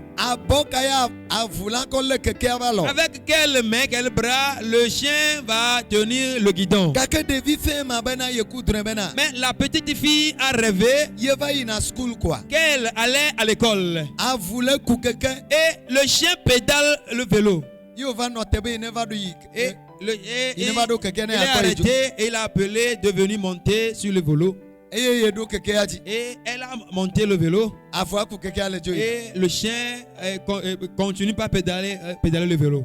Avec quelle main, quel bras le chien va tenir le guidon? Mais la petite fille a rêvé qu'elle allait à l'école. Et le chien pédale le vélo. Et il est arrêté et il a appelé de venir monter sur le vélo. Et elle a monté le vélo. Et le chien continue pas à pédaler le vélo.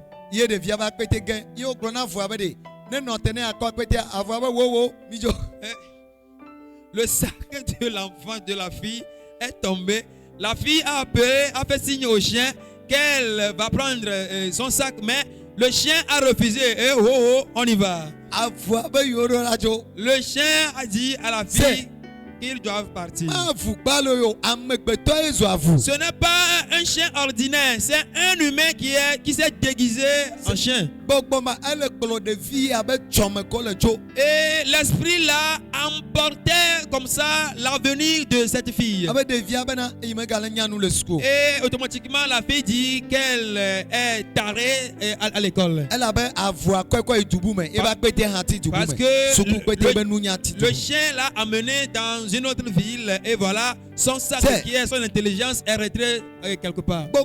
Le sac de l'enfant de la fille est tombé. La fille a appelé, a fait signe au chien qu'elle va prendre son sac, mais le chien a refusé. Et on y va. Le chien a dit à la fille qu'ils doivent partir. Ce n'est pas un chien ordinaire, c'est un humain qui s'est déguisé en chien. Et l'esprit là emportait comme ça l'avenir de cette fille. Et automatiquement la fille dit qu'elle est tarée à l'école. Parce que le chien l'a amené dans une autre ville et voilà, son sac qui est son intelligence est retiré quelque part. Les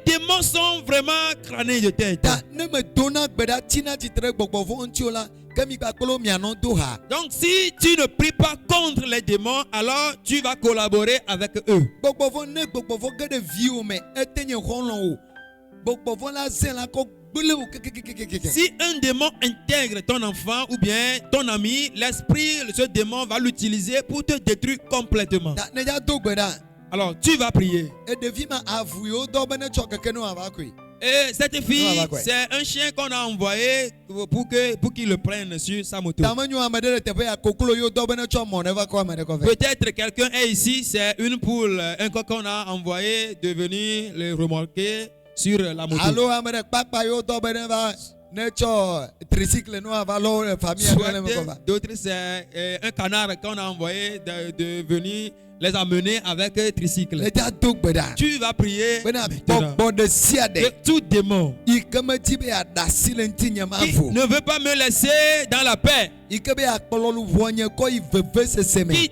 démons sont vraiment crânés de tête. Donc si tu ne pries pas contre les démons, alors tu vas collaborer avec eux. Si un démon intègre ton enfant ou bien ton ami, l'esprit de ce démon va l'utiliser pour te détruire complètement. Alors tu vas prier. Et cette fille, c'est un chien qu'on a envoyé pour qu'il le prenne sur sa moto. Peut-être quelqu'un est ici, c'est une poule, un coq qu'on a envoyé de venir le remorquer sur la moto. D'autres, c'est un canard qu'on a envoyé de venir les amener avec tricycle. Tu vas prier que tout démon qui ne veut pas me laisser dans la paix, qui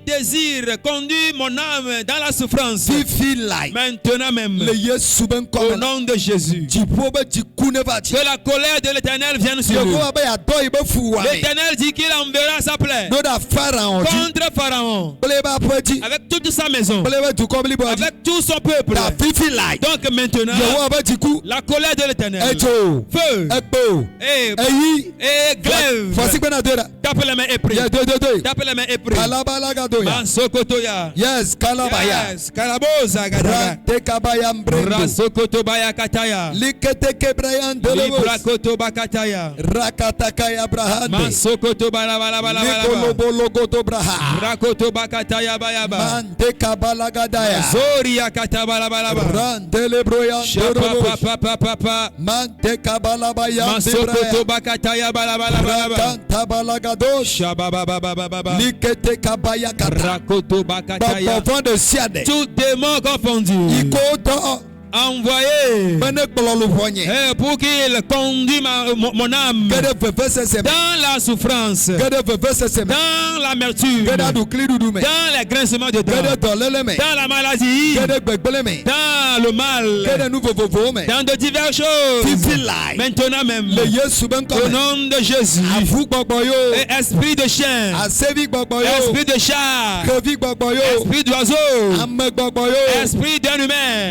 désire conduire mon âme dans la souffrance, maintenant même, au nom de Jésus, que la colère de l'Éternel vienne sur lui. L'Éternel dit qu'il enverra sa plaie contre Pharaon, avec toute sa maison, avec tout son peuple. Donc maintenant, la colère de l'Éternel, feu et glaive, tape les mains et prie. Tape les mains et prie. Mansokotoya. Yes, Kalabaya. Yes, Kalaboza Gadaga. Rasokoto Baya Kataya. Likete Kebrayan Delebos. Librakoto Bakataya. Rakatakaya Brahande. Mansokoto Balabalabala. Nikologoto Braha. Rakoto Bakataya Bayaba. Mante Kabalagadaya. Zoria Katabalabalaba. Randele Broyan Delebos. Papa. Mante Kabalabaya. Mansokoto Bakataya Balabalaba. Rakanta Balagadosh. Shabababababa. Likete Kabaya Kata. Rakoto Bakataya. De Siade. Tout démon confondu. Envoyé pour qu'il conduise mon âme dans la souffrance, dans l'amertume, dans les grincements de dents, dans la maladie, dans le mal, dans de diverses choses. Maintenant même, au nom de Jésus, et esprit de chien, esprit de chat, esprit d'oiseau, esprit d'un humain,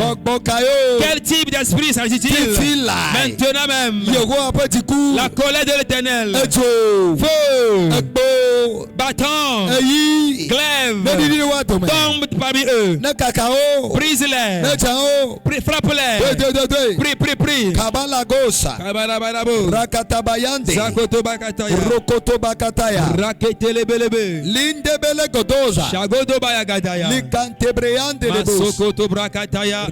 quel type d'esprit s'agit-il? Maintenant même, la colère de l'Éternel, feu, bâton, glaive, tombe parmi eux, brise-les, frappe-les, prie. Zakoto Bakataya, Raketelebelebe, Shagodo Bayagadaya, Masokoto Brakataya,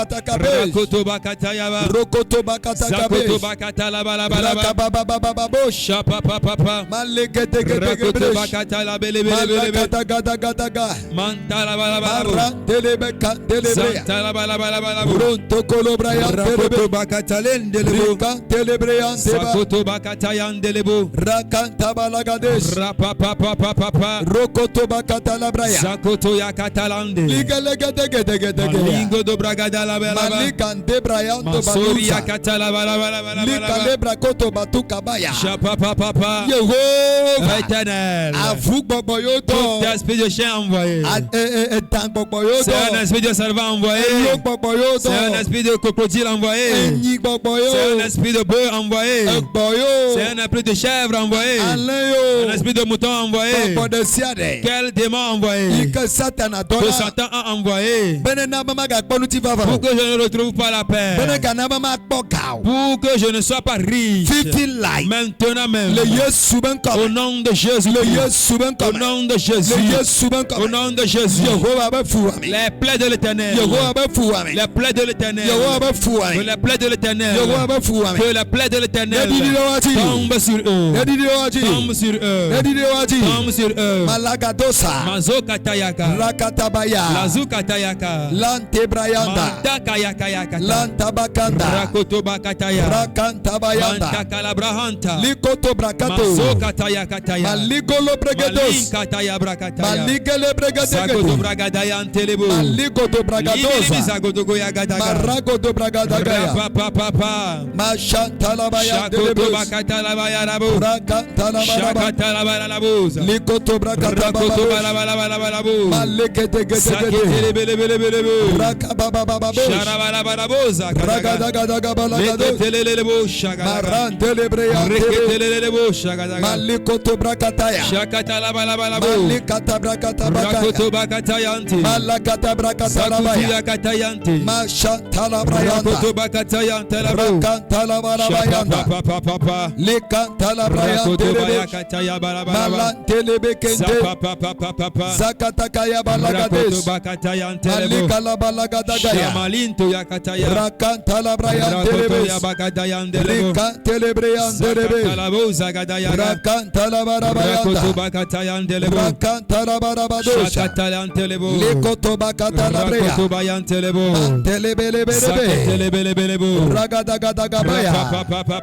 Rakatakabe. Rakoto bakatayaba. Rokoto bakatakabe. Zakoto bakatalabalabala. Rakabababababos. Shapa papa. Rakoto bakatalabelebelebele. Malakatagadaga. Mantalabalabala. Marantelebeka telebrea. Santalabalabala. Ronto kolobraya Rakoto telebe. bakatalendelebo. Rika telebreyan teba. Sakoto bakatayandelebo. Rakantabalagades. Rapa papa. Rokoto bakatalabraya. Zakoto yakatalande. Ligalegedegedegedege. Malingo do bragadalabalaba. Malikante brayan to Masori balusa. yakatalabalabala. Likalebra koto batukabaya. Shapa papa. Yehovah. Éternel. Avu gbogbo yóò Tout tọ̀. esprit de chien envoyé. Ẹ̀tàn gbogbo yóò C'est un tọ̀. esprit de serpent envoyé. Ẹ̀yọ́ gbogbo yóò C'est un tọ̀. esprit de crocodile envoyé. Ẹ̀yìn gbogbo C'est un yóò. esprit de bœuf envoyé. Ẹ̀gbọ̀ yóò. C'est un esprit de chèvre envoyé. Alẹ́ Un yóò. esprit de mouton envoyé. Gbogbo de siade. Quel démon envoyé? Ike Satan Que adọ́lá. Satan a envoyé. Bẹ́ẹ̀ni náà bá má ga gbọ́nu tí fàfà. Pour que je ne retrouve pas la paix. Bẹ́ẹ̀ni gànà bá má gbọ́ gàù. Pour que je ne sois pas riche. 50 light. Maintenant même. Le Yesu bẹ́ ń Au kọ̀. nom de Jésus. Le Yesu bẹ́ ń Au kọ̀. nom de Le Jésus. Yesu bẹ́ ń Au kọ̀. nom de Jésus. Yehovah bẹ́ fún wa mi. Les plaies de l'éternel. Yehovah bẹ́ fún wa mi. Les plaies de l'éternel. Yehovah bẹ́ fún wa Que mi. les plaies de l'éternel. Yehovah bẹ́ fún wa mi. Que les plaies de l'éternel Ẹ̀dídí lọ́wọ́ tí. tombent sur eux. Ẹ̀dídí lọ́wọ́ tí. Tombe sur eux. Ẹ̀dídí lọ́wọ́ tí. Tombe sur eux. Malagadosa. Mazo katayaka. Rakatabaya. Lazu katayaka. Lantebrayanda. Manta kayaka yakata. Lantabakanda. Rakoto bakataya. Rakantabayanda. Manta kalabrahanta. Likoto brakato. Mazo kataya kataya. Maligolo Malin bregados. kataya brakataya. Maligele Zagoto bregadegede. bragadaya antelebo. Maligodo bragadosa. Zagoto goyagadaga. Maragodo bragadagaya. Papa. Mashantalabaya Shakoto delebes. bakatalabaya rabo. Rakantalabaraba. Shakatalabaya laboza. Likoto Rakoto brakatabababos. balabalabalabalabo. Malegedegedegede. Saketelebelebelebelebo. Rakababababos. Sharabalabalaboza. Ragadagadabalagados. Leketelelebo shagadaga. Marantelebreyantere. Reketelelebo shagadaga. Malikoto brakataya. Shakatalabalabalabo. Malikata brakatabakaya. Rakoto bakatayanti. Malakata Sakutu brakatarabaya. yakatayanti. Mashantalabrayanda. Rakoto bakatayanta labo. Rakantalabarabaya. Papa. Likantalabrayante Rakoto lebos. bakataya balabalaba. Malantelebekente. Papa. Zakatakaya Rakoto balagades. bakatayante labo. Malikalabalagadaga. Shamalinto yakataya. Rakantalabrayante Rakoto lebes. yabakatayante labo. Likantelebrayante lebes. Zakatalabo zagadayaga. Rakantalabarabaya. Rakoto bakatayante labo. Rakantalabarabadosha. Shakatalante labo. Likoto bakatalabreya. Rakoto bayante labo. Mantelebelebelebe. Saketelebelebelebo. Ragadagadagadabaya.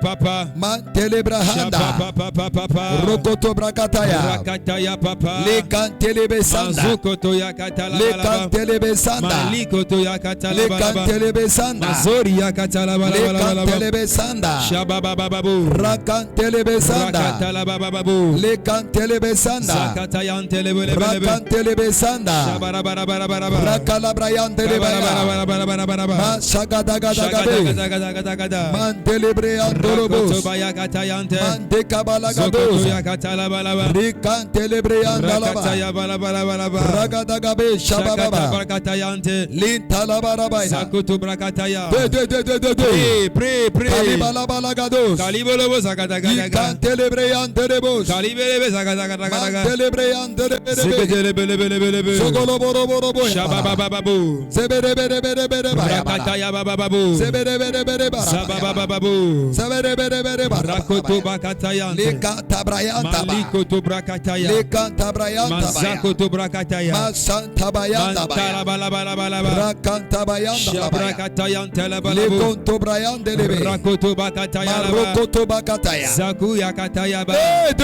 Papa. Mantelebrahanda. Papa. Rokoto brakataya. Rakataya papa. Lekantelebe sanda. Mazukoto yakatala balaba. Lekantelebe sanda. Malikoto yakatala balaba. Lekantelebe sanda. Mazori yakatala balaba. Lekantelebe sanda. Shababababu. Rakantelebe sanda. Rakatala babababu. Lekantelebe sanda. Zakatayantelebelebelebe. Rakantelebe sanda. Shabarabarabarabara. Rakalabrayantelebaya. Mashagadagadabe. Shagadagadagadagada. Mantelebreyantorobos. Rakoto bayakatayante. Zokoto Mandekabalagados. yakatala balaba. Rikantelebreyantalaba. Rakataya balabalaba. Ragadagabe Shakata shabababa. brakatayante. Lintalabarabaya. Zakutu brakataya. De. Pray. Kalibalabalagados. Kalibolobo zakatagadaga. Yikantelebreyanterebos. Kalibelebe zakatagadaga. Mantelebreyanterebe. Zeketelebelebelebe. Sogoloboroboroboro. Shababababu. Zeberebereberebere. Rakataya babababu. Zebereberebere. Sababababu. Zebereberebere. Rakoto bakatayante. Lekatabrayantaba. Malikoto brakataya. Lekantabrayantabaya. Mazakoto brakataya. Masantabayandabaya. Mantalabalabalaba. Rakantabayandabaya. Shabrakatayante labalabu. Lekontobrayandelebe. Rakoto bakataya laba. Marokoto bakataya. Zaku yakataya ba. De.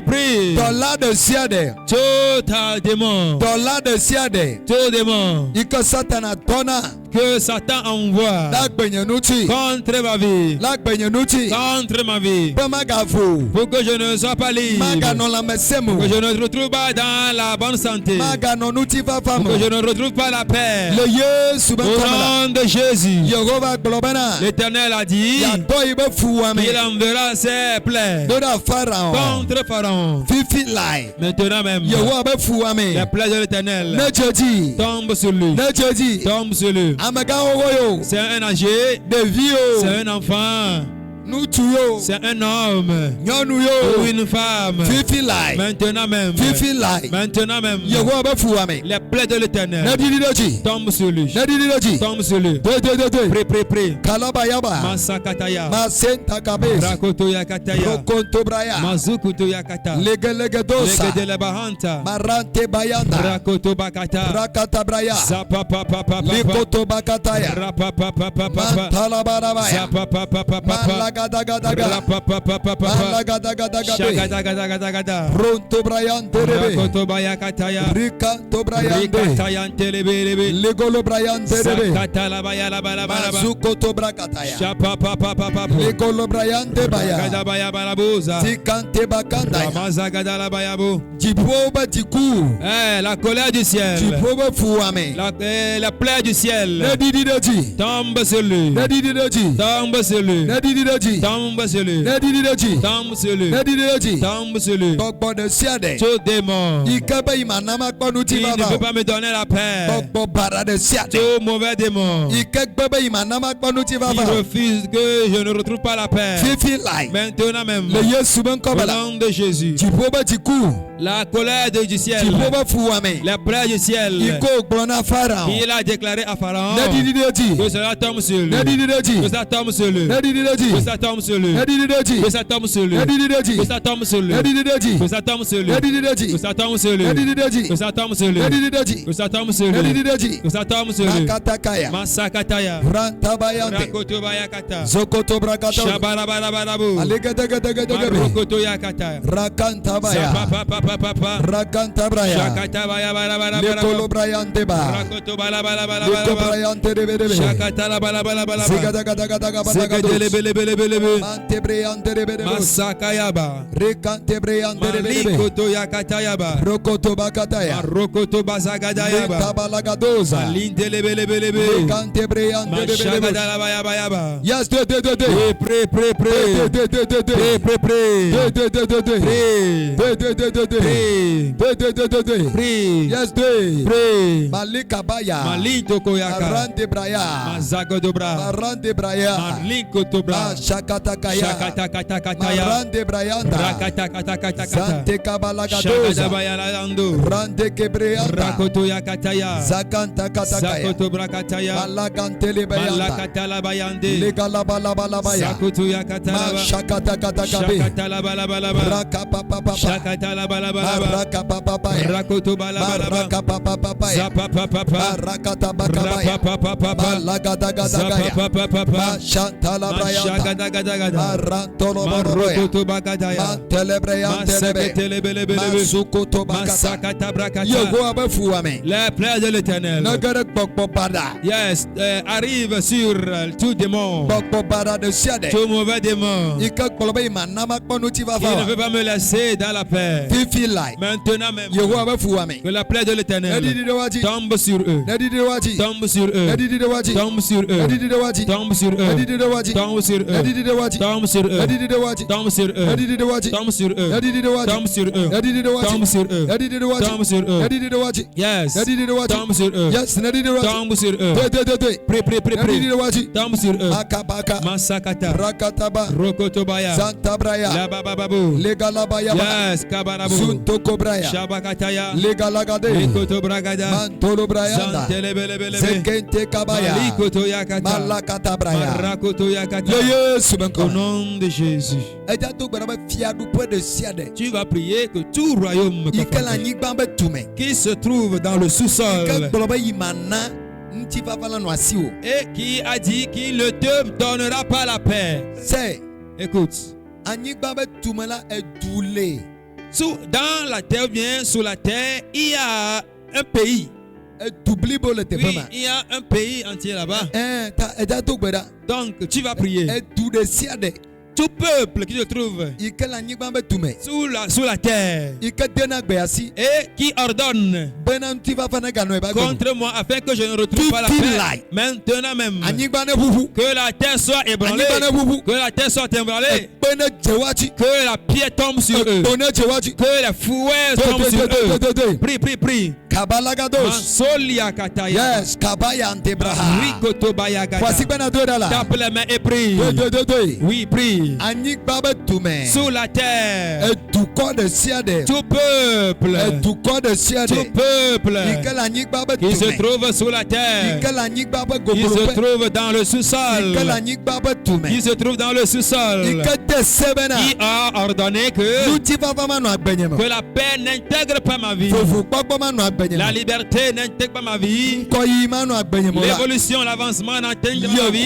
Prie. Dollar de siade. Total démon. Dollar de siade. Tout démon Ika Satana dona. que Satan envoie Lagbenyenuti. contre ma vie. Lagbenyenuti. Contre ma vie. Bamagafu. Pour que je ne sois pas libre. Maganon la mesemu. Que je ne retrouve pas dans la bonne santé. Maganonuti va Pour femme. que je ne retrouve pas la paix. Le Yesu Au benkamala. nom de Jésus. Yehova globana. L'Éternel a dit Ya doi be fuwame. qu'il enverra ses plaies Doda Pharaon. contre Pharaon. Fifi lai. Maintenant même, Yehova be fuwame. les plaies de l'Éternel Nejeji. tombent sur lui. Nejeji. Tombe sur lui. Amagawoyo. C'est un âgé, De c'est vio. un enfant. C'est un homme ou une femme. Maintenant même. Les plaies de l'Éternel tombent sur lui. Tombe sur lui. Pré. Masakataya. Rakoto yakataya. Mazukuto yakata. Legedele bahanta. Rakoto bakata. Zapa papa papa. Likoto bakataya. Rapa papa papa. Talabarabaya. Zapa papa papa. Malagadagadaga. Rapa papa papa. Malagadagadaga. Shagadagadaga. Ronto Brian Terebe. Rakoto bayakataya. Rikanto Brian Rikatayan telebe. Legolo Brian Terebe. Sakatala bayala balaba. Zukoto Brakataya. Shapa papa papa. Legolo Brian Debaya. Gadabaya balabuza. Zikante Bakandaya. Ramazagadala bayabo. Jiboba Tiku. La colère du ciel. Jiboba Fuame. La plaie du ciel. Nedididaji. Tombe sur lui. Nedididaji. Tombe sur lui. Nedididaji. Tombe sur lui. Nedididaji. Tombe sur lui. Nedididaji. Tombe sur lui. Bokbo de siade. Tout démon. Ikaba imanama kwanuti Il ne baba. peut pas me donner la paix. Bokbo bara de siade. Tout mauvais démon. Ikaba imanama kwanuti Il baba. refuse que je ne retrouve pas la paix. Fifi lai. Maintenant même. Le Yesu ben Au kobala. nom de Jésus. Jiboba Tiku. La colère du ciel. Jiboba Fuame. La plaie du ciel. Iko gbona Pharaon. Il a déclaré à Pharaon Nedididaji. que cela tombe sur lui. Nedididaji. Que ça tombe sur lui. Nedididaji. Que ça tombe sur lui. Nedididaji. Que ça tombe sur lui. Nedididaji. Que ça tombe sur lui. Nedididaji. Que ça tombe sur lui. Nedididaji. Que ça tombe sur lui. Nedididaji. Que ça tombe sur lui. Nedididaji. Que ça tombe sur lui. Nedididaji. Que ça tombe sur lui. Makatakaya. Masakataya. Rantabayande. Rakoto bayakata. Zokoto Brakata. Shabarabarabu. Alegadagadagadagabe. Marokoto yakata. Rakantabaya. Papa. Rakantabraya. Shakata bayabarabarabarabu. Lekolo Brian Deba. Rakoto Leko balabalabalabalabu. Brian Debe. Shakata la balabalabalaba. Zigadagadagadagabadagadus. Sekedelebelebelebelebe. Mante Brian Debe. Masakayaba. Rekante Brian Debe. Malikoto yakatayaba. Rokoto Bakataya. Marokoto bazagadayaba. Tabalagadoza. Malindelebelebelebe. Rekante Brian Debe. Mashagadabayaba. Yes, de. Pray. Pray. Yes, de. Pray. Malika Baya. Malito koyaka. Arande Braya. Mazagodobra. Marande Braya. Malikotobra. Shakatakaya. Shakatakataya. Marande Brayanda. Rakatakata. Zante Kabalagadoza. Shagadabayalando. Rande Kebreanda. Rakoto yakataya. Zakanta Katakaya. Zakoto brakataya. Malakantele Bayanda. Malakatala bayande. Legalabalabaya. Zakoto yakatala. Mashakatakatakabe. Shakatala balaba. Rakapapapa. Shakatala balaba. Rakapapapaya. Rakoto balaba. Rakapapapaya. Zapapapapa. Rakatabakabaya. Rapapapapa. Malagadagadagadaya. Zapapapapa. Shantala Brayanda. Shagadagada. Marantolo Boroya. Marokoto bagadaya. Mantelebreyantele. Masaketelebelebelebe. Masukoto Bakata. Masakata brakata. Yogo abefuame. La plaie de l'Éternel. Nagare Bokbo Bada. Yes, arrive sur tout démon, Bokbo Bada de Siade. tout mauvais démon. Ika Kolobe Manama Konuti Il ne veut Vava. pas me laisser dans la paix. Fifi Lai. Maintenant même, Yogo abefuame. que la plaie de l'Éternel Nadidi de Waji. tombe sur eux. Nadidi de Waji. Tombe sur eux. Nadidi de Waji. Tombe sur eux. Nadidi de Waji. Tombe sur eux. Nadidi de Waji. Tombe sur eux. Nadidi de Waji. Tombe sur eux. Nadidi de Waji. Tombe sur eux. Nadidi de Waji. Tombe sur eux. Nadidi de Waji. Tombe sur eux. Nadidi de Waji. Tombe sur eux. Nadidi de Waji. Tombe sur eux. Nadidi de Waji. Yes. Nadidi de Waji. Tombe sur eux. Yes, Nadidi de Waji. Tombe sur eux. De. Prie. Nadidi de Waji. Tombe sur eux. Akabaka. Masakata. Rakataba. Rokotobaya. Santa Braya. La babababu. Legalabaya. Yes, kabarabu. Zuntoko Braya. Shabakataya. Legalagade. Likoto bragada. Mantolo Brayanda. Zantelebelebelebe. Zekente Kabaya. Malikoto yakata. Malakata Braya. Marakoto yakata. Le Yesu ben Au kona. nom de Jésus. Eja to gbara fiadu peu de siade. Tu vas prier que tout royaume Ikela nyigba be tume. qui se trouve dans le sous-sol Ika gbara imana nti fafala no asiwo. et qui a dit qu'il ne te donnera pas la paix. C'est Écoute, anyigba be tume la edule. dans la terre, bien sous la terre, il y a un pays. Edubli bo le te Oui, pema. il y a un pays entier là-bas. Ta eja to gbara. Donc, tu vas prier. Edu de siade. Tout peuple qui se trouve Ikela nyigba be tume. sous la terre Ika dena gbe asi. et qui ordonne Bena nti fafana gano e ba gbe. contre moi afin que je ne retrouve pas la paix. Maintenant même, Anyigba ne bubu. que la terre soit ébranlée, Anyigba ne bubu. que la terre soit ébranlée, Bena jewachi. que la pierre tombe sur eux, Bena jewachi. que les fouets tombent sur eux. Prie. Kabalagados. Solia kataya. Yes, Kabaya Antebraha. Rikoto bayagada. Voici ben à deux là. Tape les mains et prie. Deux. Oui, prie. Anik Baba Tume. Sous la terre. Et tout corps de Siade. Tout peuple. Et tout corps de Siade. Tout peuple. Qui se trouve sous la terre. Qui se trouve dans le sous-sol. Qui se trouve dans le sous-sol. Qui a ordonné que la paix n'intègre pas ma vie. La liberté n'intègre pas ma vie. L'évolution, l'avancement n'intègre pas ma vie.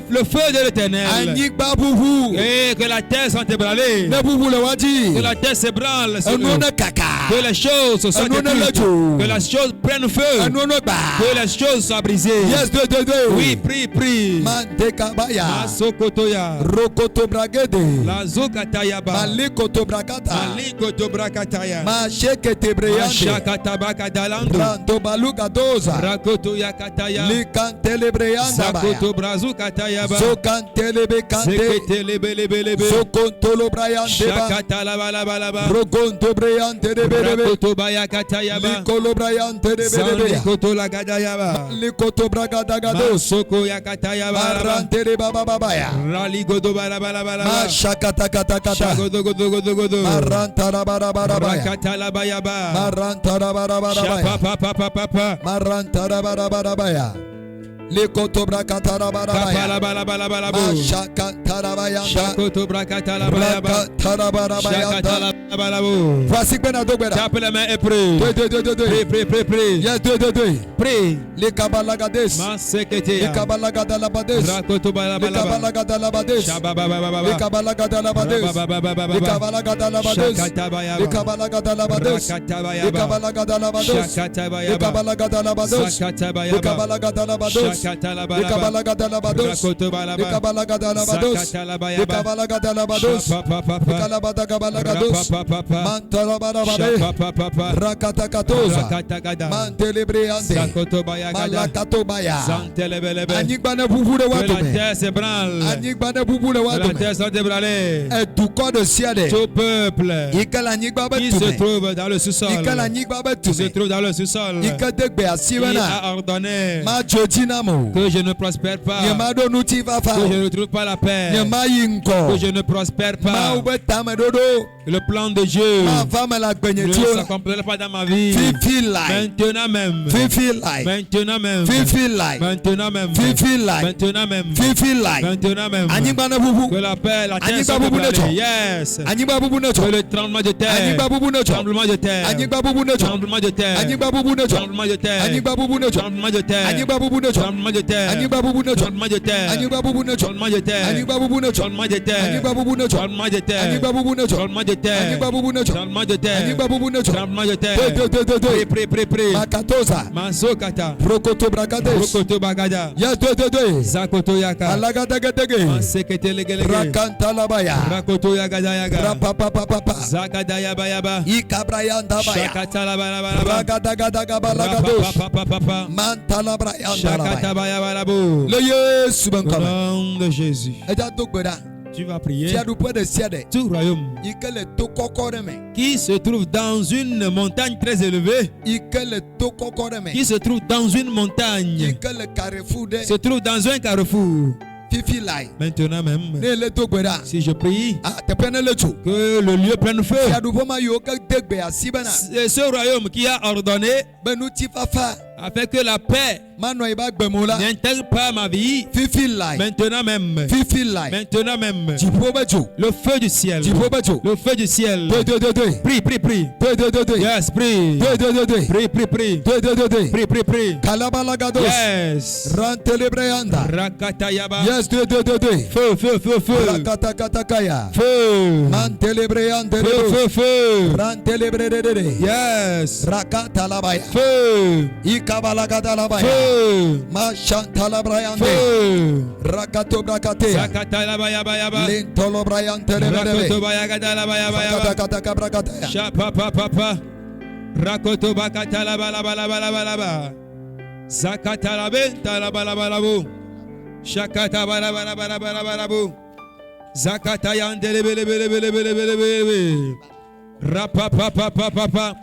Le feu de l'Éternel. Et que la terre soit ébranlée. Que la terre s'ébranle. Que les choses soient détruites. Que les choses prennent feu. Que les choses soient brisées. Oui, prie. Masokotoya. Rokoto bragede. La zokatayaba. Malikoto brakata. Malikoto brakataya. Mashekete breyande. Shakatabakadalandu. Rando baluka doza. Rakoto yakataya. Likantele breyanda. Sakoto brazukatayaba. Zokantele bekante. Seketelebelebelebe. Zokontolo brayande. Shakatalabalabalaba. Rokonto breyande de belebe. Rakoto bayakatayaba. Likolo brayande de belebe. Sanikoto lagadayaba. Likoto bragadagados. Soko yakatayaba. Marante de baba babaya. Raligodo balabalabala. Mashakatakata. Shagodogodogodogodo. Marantara barabarabaya. Rakatalabayaba. Marantara barabarabaya. Shapapapapapa. Marantara barabarabaya. Likoto brakatara barabaya. Kapalabalabalabalabu. Mashakatara bayanda. Shakoto brakatalabayaba. Brakatara barabaya. Shakatalabalabu. Voici Bena Dogbera. Tape les mains et prie. Deux. Prie. Yes, deux. Prie. Les kabalagades. Maseketea. Les kabalagadalabades. Rakoto Les balabalaba. kabalagadalabades. Shabababababa. Les kabalagadalabades. Rabababababa. Les kabalagadalabades. Shakatabayaba. Les kabalagadalabades. Rakatabayaba. Les kabalagadalabades. Shakatabayaba. Les kabalagadalabades. Sakatabayaba. Les kabalagadalabades. Les Shakatalabalaba. kabalagadalabados. Rakoto Les balaba. kabalagadalabados. Les Sakatalabayaba. kabalagadalabados. Shapapapapa. Les kabalagadalabados. Rapapapapa. Mantarabarabade. Shapapapapa. Rakatakatoza. Rakatagada. Mantelebriande. Sakoto bayagada. Malakatobaya. Zantelebelebe. Anyikbane bubu de Que la watume. terre s'ébranle. Anyikbane bubu de Que la watume. terre soit ébranlée. Et tout corps de Siade. Tout peuple Ikala anyikba qui se betume. trouve dans le sous-sol. Ikala anyikba Qui se betume. trouve dans le sous-sol. Ikadegbe Qui asiwana. a ordonné Ma jojinamo. que je ne prospère pas. Nyemado nuti fafa. Que je ne trouve pas la paix. Nyema yinko. Que je ne prospère Ma pas. ubetame dodo. Le plan de Dieu Ma femme la ne gbenyetio. s'accomplira pas dans ma vie. Fifi life. Maintenant même. Fifi life. Maintenant même. Fifi life. Maintenant même. Fifi life. Maintenant même. Fifi life. Maintenant même. Anyikbane bubu. Que la paix, la terre Anyigba soit bubu ébranlée. neto. Yes. Anyikba bubu neto. Que le tremblement de terre. Anyigba bubu neto. Tremblement de terre. Anyigba bubu neto. Tremblement de terre. Anyigba bubu neto. Tremblement de terre. Anyigba bubu neto. Tremblement de terre. Anyigba bubu neto. Tremblement de terre. Anyigba bubu neto. Tremblement de terre. Anyigba bubu neto. Tremblement de terre. Anyigba bubu neto. Tremblement de terre. Anyigba bubu neto. Tremblement de terre. Anyigba bubu neto. Tremblement de terre. Anyigba bubu neto. Tremblement de terre. Anyigba bubu neto. Tremblement de terre. Deux. Prie. Makatoza. Masokata. Rokoto bragades. Rokoto bagada. Yes, deux. Zakoto yaka. Alagadagedege. Masekete legelege. Rakanta labaya. Rakoto yagada yaga. Rapapapapapa. Zakada yaba yaba. Ikabrayanda baya. Shakata la bala. Ragadagadabalagados. Papa. Mantala brayanda Shakata labaya. baya bala. Le Yesu Au bankama. nom de Jésus. Eja dogbera. Tu vas prier. Tiadu po de siade. Tout royaume Ikele to kokoreme. qui se trouve dans une montagne très élevée, Ikele to kokoreme. qui se trouve dans une montagne, Ikele carrefour de se trouve dans un carrefour. fifi lai. Maintenant même, Ne le dogbera. si je prie Ah, te prenne le chou. que le lieu prenne feu, Tiadu po ma yo ka degbe asibana. c'est ce royaume qui a ordonné Benu ti fafa. afin que la paix Mano iba gbemola. n'intègre pas ma vie. Fifi lai. Maintenant même, Fifi lai. maintenant même, Jipo bejo. le feu du ciel, Jipo bejo. le feu du ciel. Deux. Prie. Deux. Yes, prie. Deux. Prie. Deux. Prie. Kalabalagados. Yes. Rantelebreyanda. Rakatayaba. Yes, deux. Feu. Rakatakatakaya. Feu. Mantelebreyande. Feu. Rantelebrede. Yes. Rakatalabaya. Feu. Ikabalagatalabaya. Feu. Mashantalabrayande. Feu. Rakatobrakatea. Zakatalabayaba. Lintolobrayante. Rakotobayagadalayaba. Rakatakabrakatea. Shapapapapa. Rakotobakatalabalabalaba. Zakatalabentalabalabalabu. Shakatabalabalabalabu. Zakatayandelebelebelebelebelebelebe. Rapapapapapa.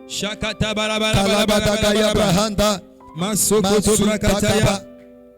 Shakata balabala Kalabadagaya Brahanda. Masokoto brakataya.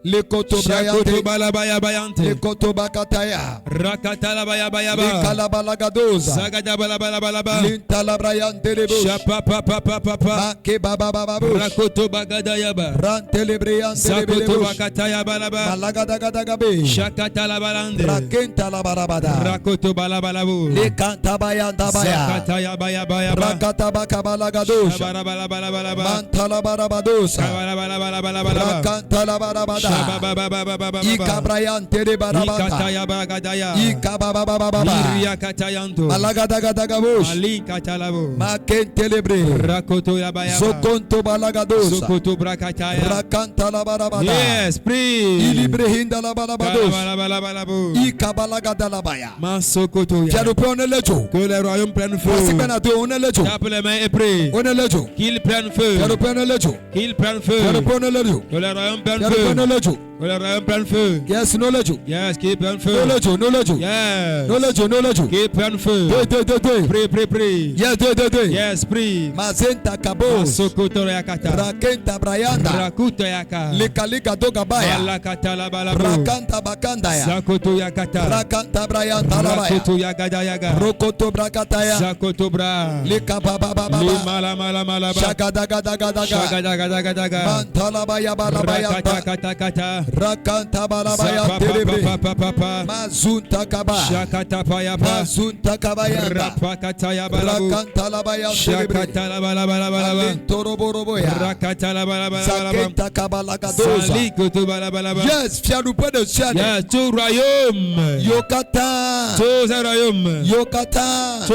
Le koto Shakoto balabaya bayante. le koto bakataya. Rakata la baya baya Le ba. kalabalagadoza. Zagada balabala. Lintalabrayante le bush. Shapa papa. Make baba baba bush. Rakoto bagada yaba. Rantelebrayante le Sakoto bush. bakataya balaba. Malagadagadabe. Shakata la balande. Rakenta la barabada. Rakoto balabalabu. Le kantabayanda baya. Zakataya baya baya ba. Rakata bakabalagadoza. Balabala. Mantala barabadosa. Balabala. Rakanta la barabada. Ikabrayante de barabata. Ikataya bagadaya. Ikababababa. Iria katayanto. Malagadagadabush. Ali katalabo. Makentelebre. Rakoto yabaya. Zokonto balagadosa. Sokoto brakataya. Rakanta la barabada. Yes, please. Ilibrehinda la barabados. Balabalabalabo. Ikabalagadalavaya. Masokoto ya. Tiens, on est le jour. Que les royaumes prennent feu. Voici Benato, on est le jour. Tape les mains et prie. On est le jour. Qu'ils prennent feu. Tiens, on est le jour. Qu'ils prennent feu. Tiens, on est le jour. Que les royaumes prennent Tiens, feu. on est le jour. Que les royaumes prennent feu. Yes, no le jour. Yes, qu'ils prennent feu. No le jour, no le jour. Yes. No le jour, no le jour. Qu'ils prennent feu. Deux. Prie. Yes, deux. Yes, prie. Mazenta kabos. Masokoto yakata. Rakenta brayanda. Rakuto yaka. Lekalika dogabaya. Malakata la balabo. Rakanta bakandaya. Sakoto yakata. Rakanta brayanda labaya. Rakoto yagada yaga. Rokoto brakataya. Sakoto bra. Lekababababa. Li mala. Shagadagadaga. Shagadagadaga. Mantalabaya balabaya. Kata. Rakanta balabaya telebre. Papa. Mazunta kaba. Shakata payapa. Mazunta kabaya. Rapakata ya balabu. Rakanta labaya telebre. Shakata la balaba. Toroboroboya. Rakata la balaba. Zakenta kabalagadoza. Salikoto balaba. Yes, fianou pas de ciel. Yes, tout royaume. Yokata. Tout un royaume. Yokata.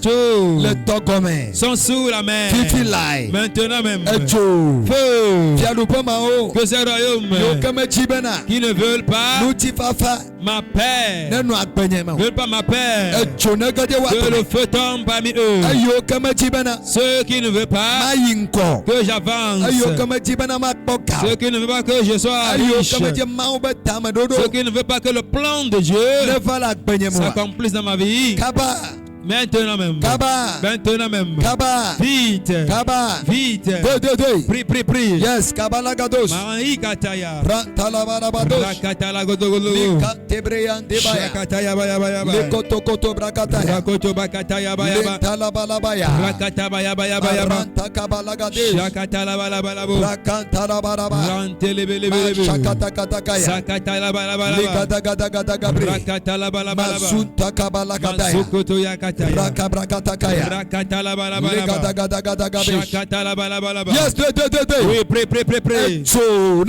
Tout. Le togome. Sont sous la mer. Fifi lai. Maintenant même. Echo. Feu. Fianou pas mao. Que ces royaumes Yokame chibena. qui ne veulent pas Nutifafa. ma paix. Nenu akpenyema. Ne veulent pas ma paix. Echo negade Que wato. le feu tombe parmi eux. Ayokame chibena. Ceux qui ne veulent pas Mayinko. que j'avance. Ayokame chibena makboka. Ceux qui ne veulent pas que je sois riche. Ayokame chimao betama dodo. Ceux qui ne veulent pas que le plan de Dieu Nevala akpenyema. s'accomplisse dans ma vie. Kaba. Maintenant même. Kaba. Vite. Deux. Prie. Yes, kabalagados. Maikataya. Rantalabarabados. Rakatala godogolo. Likantebreyan debaya. Shakataya baya. Lekotokoto brakataya. Rakoto bakataya baya. Lentalabalabaya. Rakata baya. Rantakabalagadez. Shakatala balabo. Rakantalabaraba. Rantelebelebelebe. Shakatakatakaya. Sakatala balaba. Likadagadagadabre. Rakatala balaba. Masunta kabalagadaya. Masukoto yakataya. Rakabrakataya. Rakatala balaba. Likadagadagadabre. Shakatala balaba. Yes, deux. Oui, prie. Echo.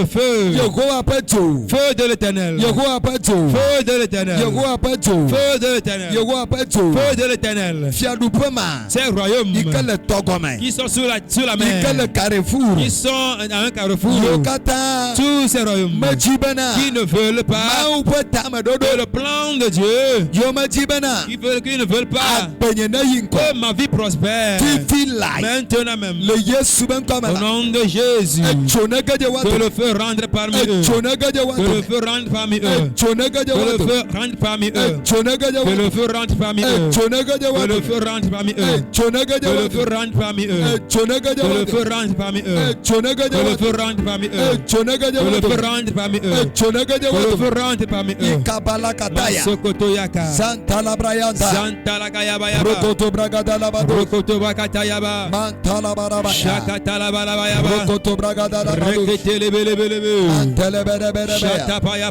Feu. Yehowa pecho. Feu de l'éternel. Yehowa pecho. Feu de l'éternel. Yehowa pecho. Feu de l'éternel. Yehowa pecho. Feu de l'éternel. Fiadupema. Ces royaumes Ikele togome. qui sont sur la mer. Ikele carrefour. Qui sont à un carrefour. Yokata. Tous ces royaumes Mejibena. qui ne veulent pas Maupetame dodo. que le plan de Dieu. Yomejibena. Qui ne veulent pas Apenyena yinko. que ma vie prospère. Fifi lai. Maintenant même. Le Yesu ben Au komela. nom de Jésus. Echonegede Que wato. le feu rentre parmi eux. Echonegede Que le wato. feu rentre parmi eux. Echonegede Que le wato. feu rentre parmi eux. Echonegede Que le wato. feu rentre parmi eux. Echonegede Que le wato. feu rentre parmi eux. Echonegede Que le wato. feu rentre parmi eux. Echonegede Que le wato. feu rentre parmi eux. Echonegede Que le wato. feu rentre parmi eux. Echonegede Que le wato. feu rentre parmi eux. Echonegede Que le wato. feu rentre parmi eux. Ikabalakataya. Sokoto yaka. Santa la brayanda. Santa la kayaba yaba. Rokoto bragada la bado. Rokoto bakata yaba. Mantala barabaya. Shakata la balaba yaba. Rokoto bragada la bado. Rekete lebelebelebe. Antele bere bere Shata bere. paya.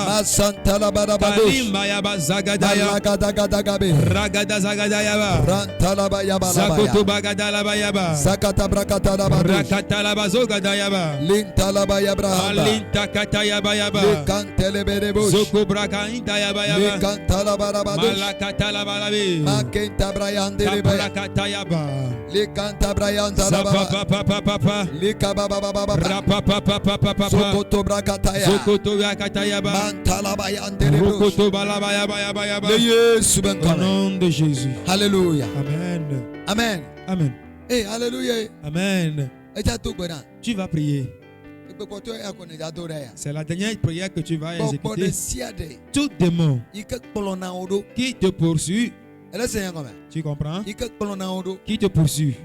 Masanta la barabado. Kalimba yaba zagadaya. Malagada gada gabe. Ragada zagada yaba. Rantala baya Zakoto balabaya. bagada la bayaba. Zakata brakata la bado. Rakata la bazogada yaba. Linta la baya brahanda. Alinta kata yaba yaba. Likantele bere bush. Zoko braka inta yaba yaba. Likanta la barabado. Malakata la balabe. Makenta brayande le baya. Kaprakata yaba. Likanta brayanda la baba. Papa. Likababa baba. Rapapapapapapa. Sokoto brakataya. Zokoto yakata yaba. Mantala bayande le bush. Rokoto balaba yaba. Le Yesu ben Au nom de Jésus. Alléluia. Amen. Amen. Eh, alléluia. Amen. Eja to gbera. Tu vas prier. Ipepoto ya kone ja do ya. C'est la dernière prière que tu vas Gbogbo de exécuter. siade. Tout démon Ike kpolo na odo. qui te poursuit Tu comprends? Qui te poursuit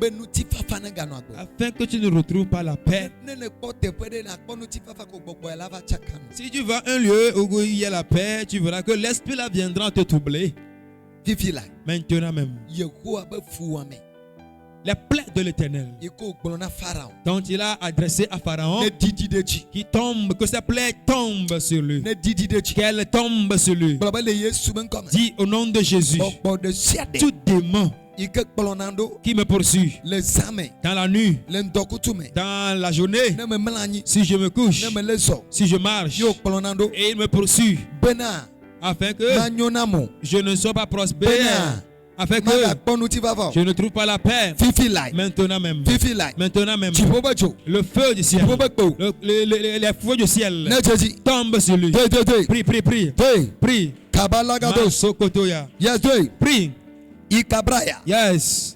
afin que tu ne retrouves pas la paix. Si tu vas à un lieu où il y a la paix, tu verras que l'esprit là viendra te troubler. Maintenant même. Les plaies de l'Éternel dont il a adressé à Pharaon qui tombe, que ces plaies tombent sur lui, qu'elles tombent sur lui. Dis au nom de Jésus, tout démon qui me poursuit dans la nuit, dans la journée, si je me couche, si je marche, et il me poursuit afin que je ne sois pas prospère, afin que je ne trouve pas la paix. Maintenant même. Maintenant même. Le feu du ciel. Les feux du ciel tombent sur lui. Prie, prie, prie. Prie. Prie. Yes.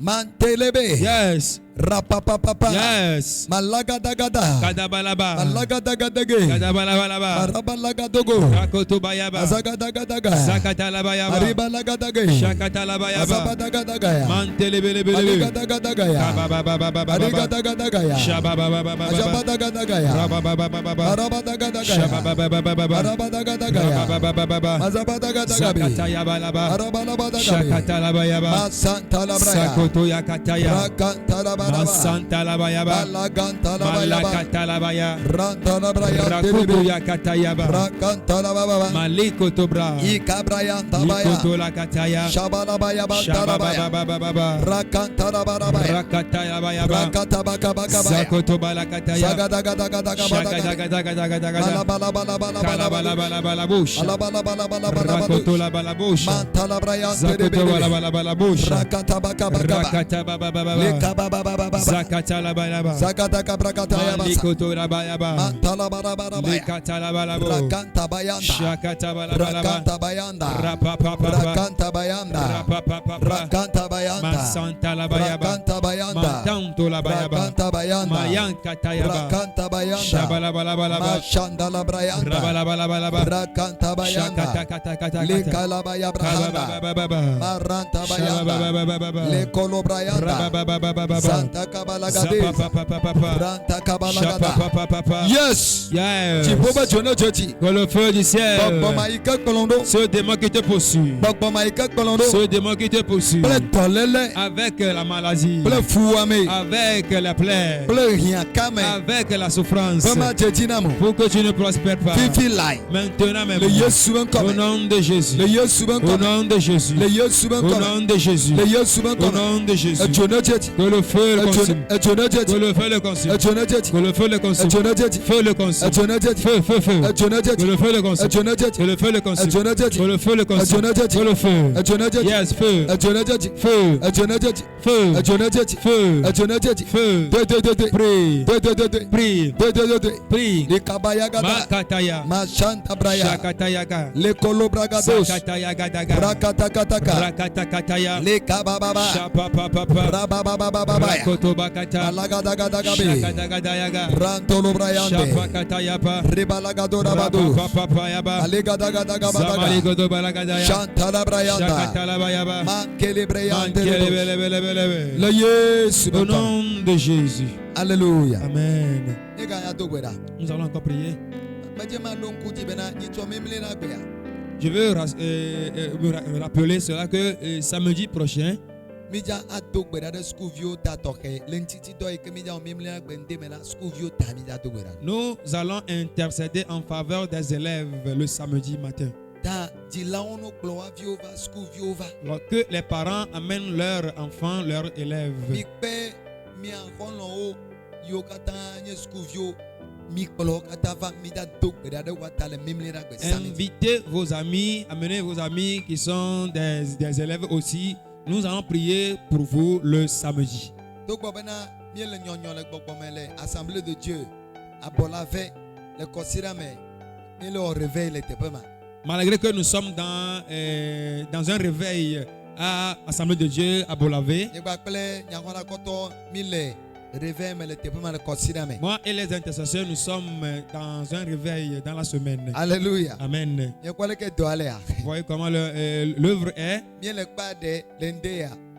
Yes. Rapapapapa. Yes. Malagadagada. Kadabalaba. Malagadagadage. Kadabalabalaba. Marabalagadogo. Rakotobayaba. Azagadagadaga. Zakatalabayaba. Aribalagadaga. Shakatalabayaba. Azabadagadagaya. Mantelebelebelebe. Aligadagadaga. Kababababababa. Arigadagadaga. Shababababababa. Azabadagadagaya. Rababababababa. Arabadagadagaya. Shababababababa. Arabadagadagaya. Rababababababa. Azabadagadagabe. Zakatayabalaba. Arabalabadagabe. Shakatalabayaba. Masantalabraya. Sakotoyakataya. Rakantalabaraba. Masantalabayaba. Malagantalabayaba. Malakatalabaya. Rantalabraya. Rakutoyakatayaba. Rakantalababa. Malikotobra. Ikabrayantabaya. Likotolakataya. Shabalabayaba. Tarabaya. Shababababababa. Rakantalabarabaya. Rakatayabayaba. Rakatabakabakabaya. Zakotobalakataya. Zagadagadagadagabadaga. Shakadagadagadagadagada. Malabalabalabalabalabush. Kalabalabalabalabalabush. Alabalabalabalabalabush. Zakotolabalabush. Mantalabraya. Zakotobalabalabush. Rakatabakabakaba. Rakatababababa. Lekabababababa. Zakatalabayaba. Zakadakabrakatayabasa. Malikotorabayaba. Mantalabarabarabarabaya. Likatalabalabo. Rakantabayanda. Shakatabalabalaba. Rakantabayanda. Rapapapapa. Rakantabayanda. Rapapapapa. Rakantabayanda. Masantalabayaba. Rakantabayanda. Matantolabayaba. Rakantabayanda. Mayankatayaba. Rakantabayanda. Shabalabalabalaba. Mashandalabrayanda. Rabalabalaba. Rakantabayanda. Shakatakatakata. Lekalabayabrahanda. Kabababababa. Marantabayanda. Shabababababa. Lekolobrayanda. Rabababababa. Santa Kabalagade. Zapapapapapa. Ranta Kabalagada. Shapapapapapa. Yes. Yes. Jehovah Jono Church. Que le feu du ciel. Bogbomaika Kolondo. Ce démon qui te poursuit. Bogbomaika Kolondo. Ce démon qui te poursuit. Ple tolele. Avec la maladie. Ple fuame. Avec la plaie. Ple riakame. Avec la souffrance. Bama Chetinamo. Pour que tu ne prospères pas. Fifi lai. Maintenant même. Le Yesu ben Au comme. nom de Jésus. Le Yesu ben Au comme. nom de Jésus. Le Yesu ben Au comme. nom de Jésus. Le Yesu ben Au comme. nom de Jésus. Jono Church. Que le feu le consume. Jono Church. Que le feu le consume. Jono Church. Que le feu le consume. Jono Church. Feu le consume. Jono Church. Feu, feu, feu. Jono Church. Que le feu le consume. Jono Church. Que le feu le consume. Jono Church. Que le feu le consume. Jono Church. Que le feu. Jono Church. Yes, feu. Jono Church. Feu. Jono Church. Feu. Jono Church. Feu. Jono Church. Feu. De. Prie. De. Prie. De. Prie. Likabayagada. Makataya. Mashanta braya. Shakatayaga. Lekolobragados. Sakatayagadaga. Rakatakataka. Rakatakataya. Lekabababa. Shapapapapa. Rabababababaya. Rakotobakata. Alagadagadabe. Shakadagadayaga. Rantolobrayande. Shapakatayapa. Ribalagadorabado. Rapapapapayaba. Alegadagadagadagada. Zamaligodobalagada. Shantalabrayanda. Shakatalabayaba. Mankelebrayande. Mankelebelebelebelebe. Le Yesu. Au nom de Jésus. Alléluia. Amen. Ega ya dogwera. Nous allons encore prier. Majema lonkuti bena nyitwa memle na gbeya. Je veux me rappeler cela que samedi prochain, Mija adogbera de school view ta toke lentiti do ke mija memle na gbende mena school view ta mija dogbera. nous allons intercéder en faveur des élèves le samedi matin. Ta dilaono gloa view va school view va. Lorsque les parents amènent leurs enfants, leurs élèves, Mi pe mi ankono o yo kata nye school view. invitez vos amis, amenez vos amis qui sont des élèves aussi. Nous allons prier pour vous le samedi. Assemblée de Dieu, à Bolave, le Kosirame, et le réveil, malgré que nous sommes dans un réveil à Assemblée de Dieu à Bolavé, Moi et les intercesseurs, nous sommes dans un réveil dans la semaine. Alléluia. Amen. Vous voyez comment l'œuvre est.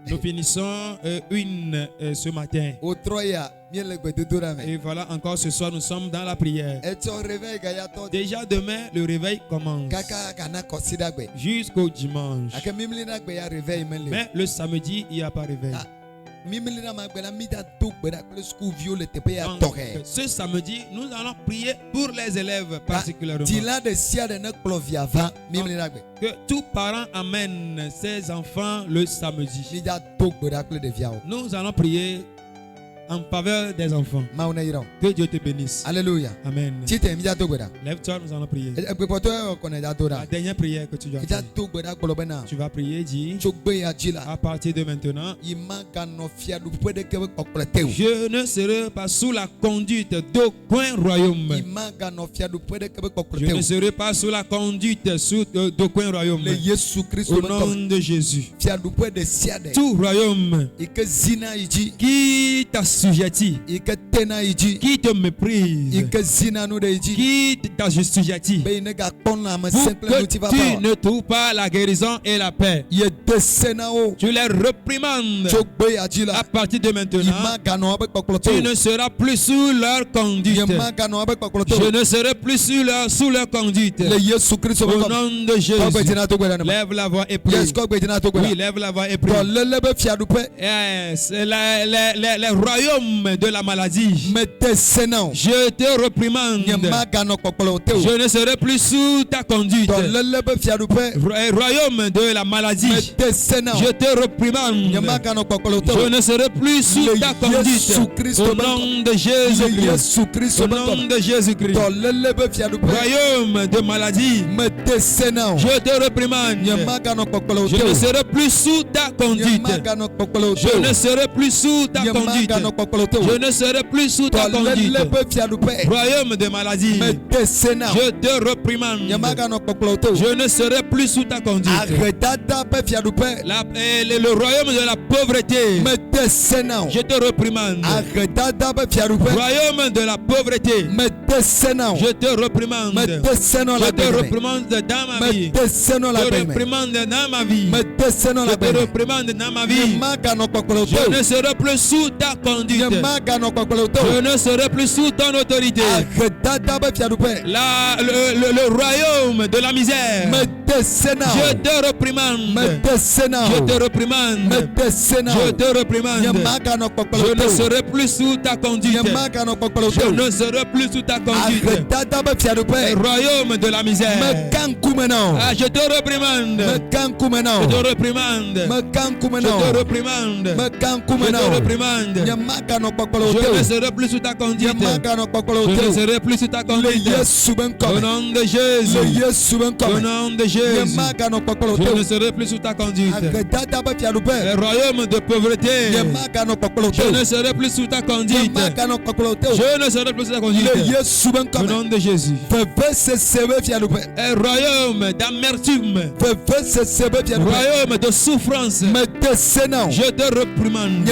Nous finissons une ce matin. Et voilà, encore ce soir, nous sommes dans la prière. Déjà demain, le réveil commence. Jusqu'au dimanche. Mais le samedi, il n'y a pas réveil. Donc, ce samedi, nous allons prier pour les élèves particulièrement. Donc, que tous parents amènent ses enfants le samedi. Nous allons prier en faveur des enfants. Que Dieu te bénisse. Alléluia. Amen. Lève-toi, nous allons prier. La dernière prière que tu dois faire. Tu vas prier, dis, à partir de maintenant, je ne serai pas sous la conduite d'aucun royaume. Je ne serai pas sous la conduite d'aucun royaume. Au nom de Jésus. Tout royaume qui t'assujettit, qui te méprise, qui t'assujettit, pour que tu ne trouves pas la guérison et la paix. Tu les réprimandes à partir de maintenant. Tu ne seras plus sous leur conduite. Je ne serai plus sous leur conduite. Au nom de Jésus. Lève la voix et prie. Oui, lève la voix et prie. Les royaumes de la maladie, je te réprimande. Je ne serai plus sous ta conduite. Royaume de la maladie, je te réprimande. Je ne serai plus sous ta conduite. Au nom de Jésus-Christ. Au nom de Jésus-Christ. Royaume de maladie, je te réprimande. Je ne serai plus sous ta conduite. Je ne serai plus sous ta conduite. Je ne serai plus sous ta conduite. Royaume de maladie, je te réprimande. Je ne serai plus sous ta conduite. Le royaume de la pauvreté, je te réprimande. Royaume de la pauvreté, je te réprimande. Je te réprimande dans ma vie. Je te réprimande dans ma vie. Je te réprimande dans ma vie. Je ne serai plus sous ta conduite. Je ne serai plus sous ton autorité. Le royaume de la misère, je te réprimande. Je te réprimande. Je te réprimande. Je ne serai plus sous ta conduite. Je ne serai plus sous ta conduite. Le royaume de la misère, je te réprimande. Je te réprimande. Je te réprimande. Je te réprimande. Je ne serai plus sous ta conduite. Je ne serai plus sous ta conduite. Au nom de Jésus. Au nom de Jésus. Je ne serai plus sous ta conduite. Le royaume de pauvreté, je ne serai plus sous ta conduite. Je ne serai plus sous ta conduite. Au nom de Jésus. Le royaume d'amertume, royaume de souffrance, je te réprimande. Je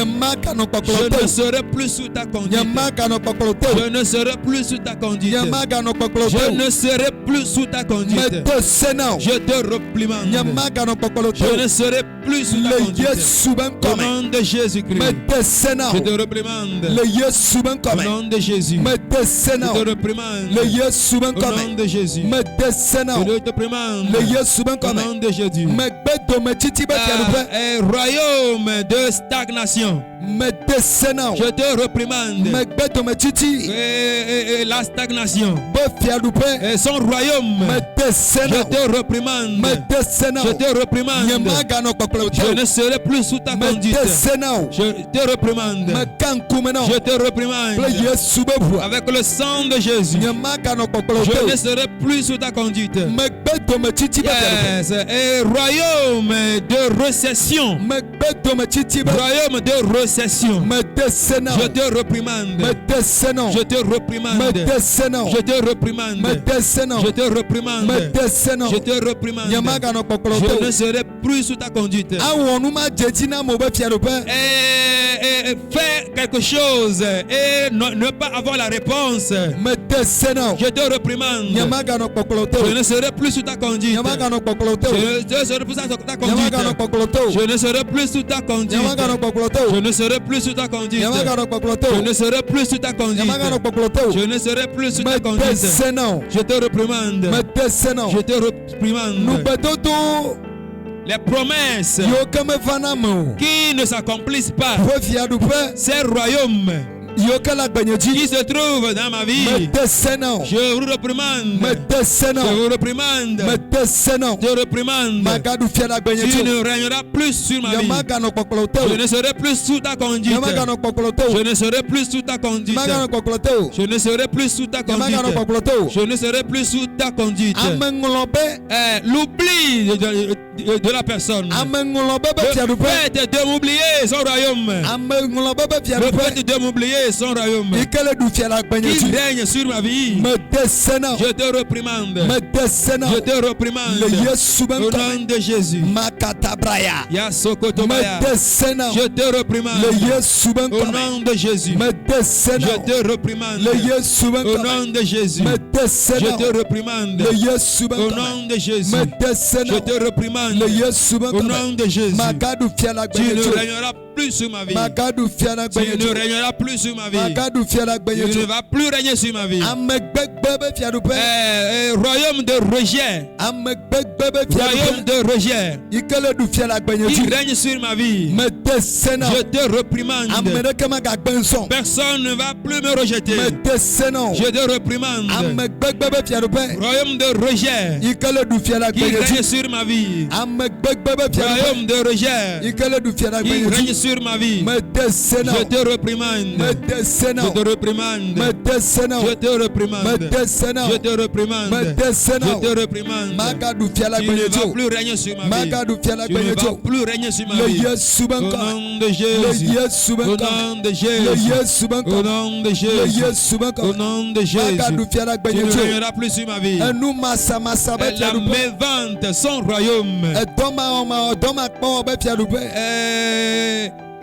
ne serai plus sous ta conduite. Je ne serai plus sous ta conduite. Je ne serai plus sous ta conduite. Je te réprimande. Je ne serai plus sous ta conduite. Au nom de Jésus-Christ. Je te réprimande. Au nom de Jésus. Je te réprimande. Au nom de Jésus. Je te réprimande. Au nom de Jésus. Un royaume de stagnation, je te réprimande. La stagnation, son royaume, je te réprimande. Je te réprimande. Je ne serai plus sous ta conduite. Je te réprimande. Je te réprimande. Avec le sang de Jésus, je ne serai plus sous ta conduite. Yes. Un royaume de récession, Royaume de récession. Je te reprimande. Je te reprimande. Je te reprimande. Je te reprimande. Je te reprimande. Je ne serai plus sous ta conduite. Et faire quelque chose et ne pas avoir la réponse. Je te reprimande. Je ne serai plus sous ta conduite. Je ne serai plus sous ta conduite. Je ne serai plus sous ta conduite. Je ne serai plus sous ta conduite. Je ne serai plus sous ta conduite. Je ne serai plus sous ta conduite. Je te reprimande. Je te reprimande. Les promesses qui ne s'accomplissent pas, ces royaumes qui se trouve dans ma vie, je vous reprimande. Je vous reprimande. Je reprimande. Tu ne régneras plus sur ma vie. Je ne serai plus sous ta conduite. Je ne serai plus sous ta conduite. Je ne serai plus sous ta conduite. Je ne serai plus sous ta conduite. L'oubli de la personne. Le fait de m'oublier son royaume. Le fait de m'oublier son royaume qui règne sur ma vie. Je te reprimande. Je te reprimande au nom de Jésus. Je te reprimande au nom de Jésus. Je te reprimande au nom de Jésus. Je te reprimande au nom de Jésus. Je te reprimande au nom de Jésus. Tu ne régneras plus sur ma vie. Tu ne régneras plus sur ma vie. Tu ne vas plus régner sur ma vie. Royaume de rejet. Royaume de rejet qui règne sur ma vie. Je te reprimande. Personne ne va plus me rejeter. Je te reprimande. Royaume de rejet qui règne sur ma vie. Royaume de rejet qui règne sur ma vie. Je te reprimande. Je te reprimande. Je te reprimande. Je te reprimande. Je te reprimande. Tu ne vas plus régner sur ma vie. Tu ne vas plus régner sur ma vie. Au nom de Jésus. Au nom de Jésus. Au nom de Jésus. Au nom de Jésus. Tu ne régneras plus sur ma vie. Elle m'évente son royaume.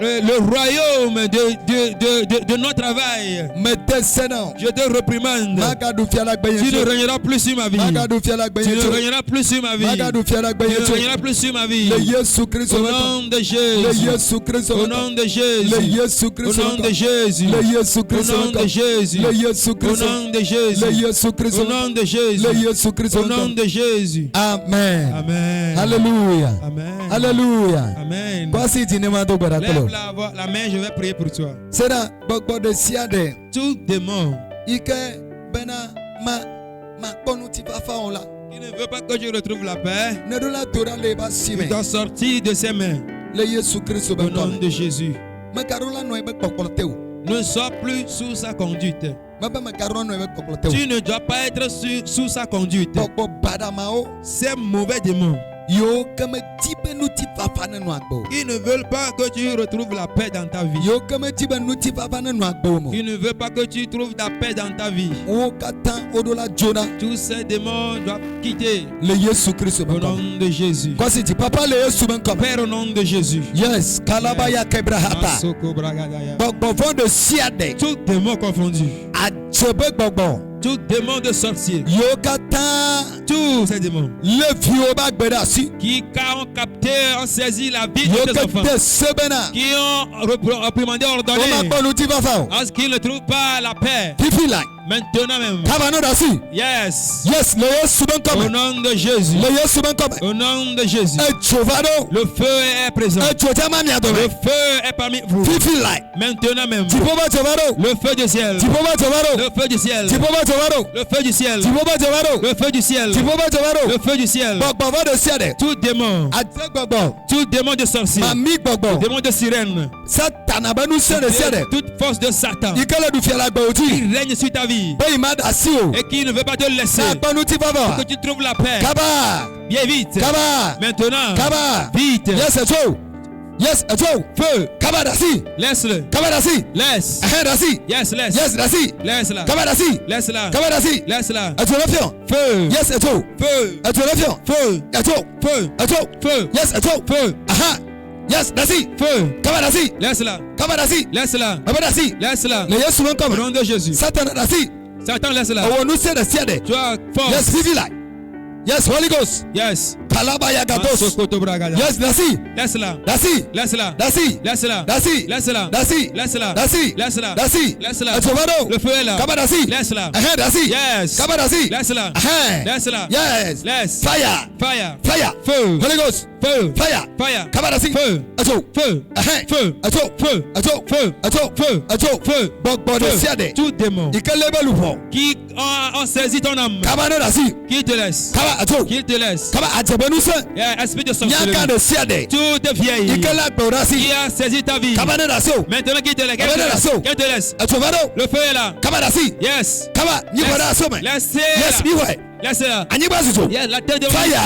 Le royaume de notre travail. Je te reprimande. Tu ne régneras plus sur ma vie. Tu ne régneras plus sur ma vie. Tu ne régneras plus sur ma vie. Au nom de Jésus. Au nom de Jésus. Au nom de Jésus. Au nom de Jésus. Au nom de Jésus. Au nom de Jésus. Au nom de Jésus. Amen. Amen. Alléluia. Amen. Alléluia. Amen. Lève la main, je vais prier pour toi. Tout démon qui ne veut pas que je retrouve la paix, il doit sortir de ses mains. Au nom de Jésus. Ne sois plus sous sa conduite. Tu ne dois pas être sous sa conduite. Ces mauvais démons ils ne veulent pas que tu retrouves la paix dans ta vie. Ils ne veulent pas que tu trouves la paix dans ta vie. Tous ces démons doivent quitter. Au nom de Jésus. Père, au nom de Jésus. Yes. Kalabaya kebrahata. Tout démon confondu. Tout démon de sorcier. Tous ces démons qui ont capté, ont saisi la vie de tes enfants, qui ont reprimandé, ordonné, parce qu'ils ne trouvent pas la paix. Maintenant même. Yes. Yes. Au nom de Jésus. Au nom de Jésus. Le feu est présent. Le feu est parmi vous. Maintenant même. Le feu du ciel. Le feu du ciel. Le feu du ciel. Le feu du ciel. Le feu du ciel. Tout démon. Tout démon de sorcier. Démon de sirène. Toute force de Satan qui règne sur ta vie et qui ne veut pas te laisser pour que tu trouves la paix. Bien vite. Maintenant. Vite. Yes, ato. Feu. Kaba dasi. Laisse-le. Kaba dasi. Laisse. Dasi. Yes, laisse. Yes, dasi. Laisse-la. Kaba dasi. Laisse-la. Kaba dasi. Laisse-la. Ato le fion. Feu. Yes, ato. Feu. Ato le fion. Feu. Ato. Feu. Ato. Feu. Yes, ato. Feu. Aha. Yes, dasi. Feu. Kaba dasi. Laisse-la. Kaba dasi. Laisse-la. Kaba dasi. Laisse-la. Le Yesu ben Au comme. nom de Jésus. Satan dasi. Satan, laisse-la. Awo nu se de siade. Tu as force. Yes, vivi like. Yes, Holy Ghost. Yes. Kalaba ya gatos. Masokoto bragada. Yes, dasi. Laisse-la. Dasi. Laisse-la. Dasi. Laisse-la. Dasi. Laisse-la. Dasi. Laisse-la. Dasi. Laisse-la. Dasi. Laisse-la. Atovado. Le feu est là. Kaba dasi. Laisse-la. Dasi. Yes. Kaba dasi. Laisse-la. Laisse-la. Yes. Laisse. Fire. Fire. Fire. Feu. Holy Ghost. Feu. Fire. Fire. Kaba dasi. Feu. Ato. Feu. Feu. Ato. Feu. Ato. Feu. Ato. Feu. Ato. Feu. Bogbo de Feu. siade. Tout démon Ikelebe lupo. qui ont saisi ton âme, Kaba no dasi. qui te laisse, Kaba ato. qui te laisse. Kaba atebenu se. Yeah, esprit de Nyaka sorcellerie. de siade. Toute vieille Ikela qui dasi. a saisi ta vie, Kaba no dasi. maintenant qui te laisse, Amen, lasso. qu'elle te laisse. Atovado. Le feu est là. Kaba dasi. Yes. Kaba nyibara asome. Yes, Laissez-la. miwe. Laissez-la. Anyiba zuzo. Yes, la tête de Fire.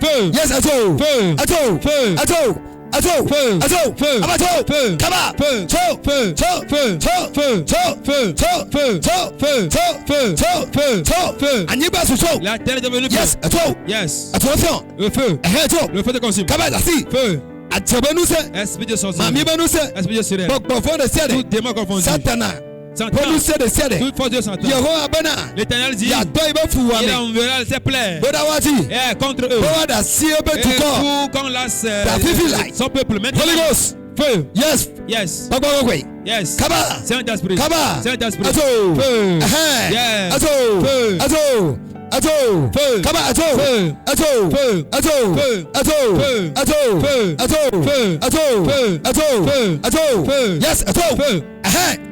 Feu. Yes, ato. Feu. Ato. Feu. Ato. Ato. Feu. Ato. Feu. Abato. Feu. Kaba. Feu. Cho. Feu. Cho. Feu. Cho. Feu. Cho. Feu. Cho. Feu. Cho. Feu. Cho. Feu. Cho. Feu. Cho. Feu. Anyiba zuzo. La terre est devenue Yes, feu. ato. Yes. Ato fion. Le feu. Ato. Le feu te consume. Kaba dasi. Feu. Atebenu se. Esprit de sorcellerie. Mami benu se. Esprit de sirène. Bokbofo de Tout siade. démon confondu. Satana. Satan. Bonu se de siade. Toute force de Satan. Yehowa bana. L'Éternel dit, Ya toy be il fuwame. enverra ses plaies Boda wati. contre eux. Bowa da siye be Et tuko. tout qu'on lasse fifi light. son peuple. Maintenant, Holy Ghost. feu. Yes. Yes. Bokbokwe. Yes. Kaba. Saint-Esprit. Kaba. Saint-Esprit. Ato. Feu. Yes. Yes. Ato. Feu. Ato. Ato. Feu. Kaba ato. Feu. Ato. Feu. Ato. Feu. Ato. Feu. Ato. Feu. Ato. Feu. Ato. Feu. Ato. Feu. Ato. Feu. Yes. Ato. Feu.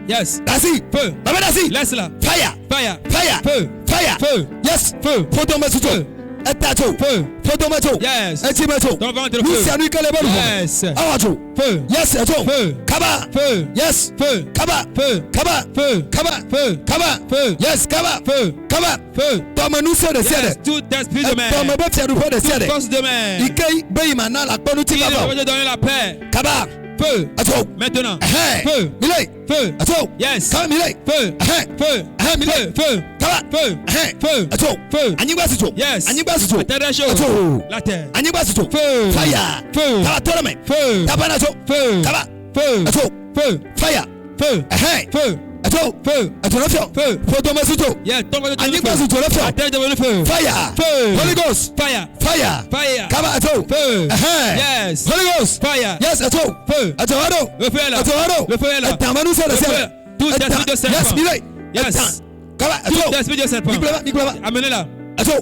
Yes. Dasi. Feu. Baba dasi. Laisse-la. Fire. Fire. Fire. Feu. Fire. Feu. Yes. Feu. Photo masuto. Feu. Etato. Feu. Photo mato. Yes. Etimato. Ton ventre Nous feu. c'est nous qui les bonnes. Yes. Awato. Feu. Yes. Ato. Feu. Kaba. Feu. Yes. Feu. Kaba. Feu. Kaba. Feu. Kaba. Feu. Kaba. Feu. Yes. Kaba. Feu. Kaba. Feu. Tome nous c'est de Yes. siade. Tout esprit de mer. Tome be fiadu de Toute siade. force de mer. Ikei be mana la konu ti Il baba. veut te donner la paix. Kaba. Feu. Ato. Maintenant. Hey. Feu. Milei. Feu. Ato. Yes. Kaba milei. Feu. Hey. Feu. Milei. Feu. Kaba. Feu. Hey. Feu. Ato. Feu. Anyiba sito. Yes. Anyiba sito. La terre est chaude. Ato. La terre. Anyiba sito. Feu. Fire. Feu. Kaba torame. Feu. Kaba na to. Feu. Kaba. Feu. Ato. Feu. Fire. Feu. Hey. Feu. Ato. Feu. Ato na fio. Feu. Photo masuto. Yes. Ton ventre Anyiba devenu sito feu. na fio. La terre est devenue feu. Fire. Feu. Holy Ghost. Fire. Fire. Fire. Kaba ato. Feu. Hey. Yes. Holy Ghost. Fire. Yes. Ato. Feu. Ato ado. Le feu est là. Ato ado. Le feu est là. Tamanu se de Le feu. siade. Tout esprit de serpent. Yes. Milei. Yes. Kaba. Tout Ato. esprit de serpent. Nicolas. Amenez-la. Ato.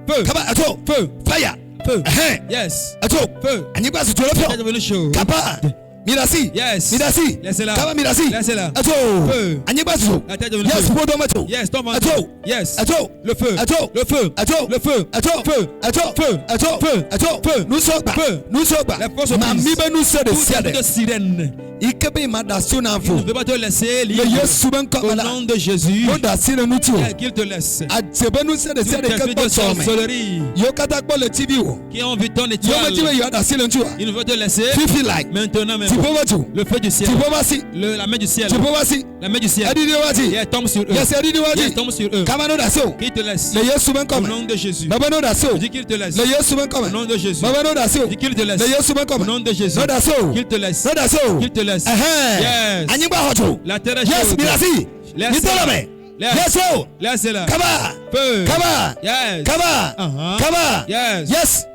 Feu. Kaba ato. Feu. Fire. Feu. Hey. Yes. Ato. Feu. Anyiba sito na La terre fio. est devenue chaude. Kaba. Mirasi. Yes. Mirasi. Laissez-la. Kaba mirasi. Laissez-la. Ato. Feu. Anyiba sito. La terre est devenue Yes. feu. Photo mato. Yes. Ton ventre. Ato. Yes. Ato. Le feu. Ato. Le feu. Ato. Le feu. Ato. Feu. Ato. Feu. Ato. Feu. Ato. Feu. Nous sommes pas. Feu. Nous sommes pas. La force oblige. Mami be nous se de Tout esprit siade. de sirène. Ikebe ma da suna Il ne fo. veut pas te laisser Le libre. Yesu ben Au comme là. nom de Jésus. Mo da sile nous tio. Qu'il te laisse. Adzebe nous se de Tout siade esprit ke de ko some. sorcellerie Yo kata ko le TV wo. qui ont vu ton Yo me étoile. tiwe yo da sile ntua. Il ne veut te laisser. Fifi like. Maintenant même. Ti po watu. Le feu du ciel. Ti po wasi. La main du ciel. Ti po wasi. La main du ciel. Adidi wati. Yeah, tombe sur eux. Yes, adidi Yeah, wati. tombe sur eux. Kama no da so. Qui te laisse. Le Yesu ben Au comme. nom de Jésus. Baba no da so. Je dis qu'il te laisse. Le Yesu ben Au comme. nom de Jésus. Baba no da so. Je dis qu'il te laisse. Le Yesu ben Au comme. nom de Jésus. No da so. Qu'il te laisse. No da so. Qu'il te laisse. Yes. Anyiba hoto. La terre est Yes, chaude. mirasi. Laisse-la. Nitolame. Laisse. Yes, oh. Laisse-la. Kaba. Feu. Kaba. Yes. Kaba. Uh-huh. Kaba. Yes. Yes.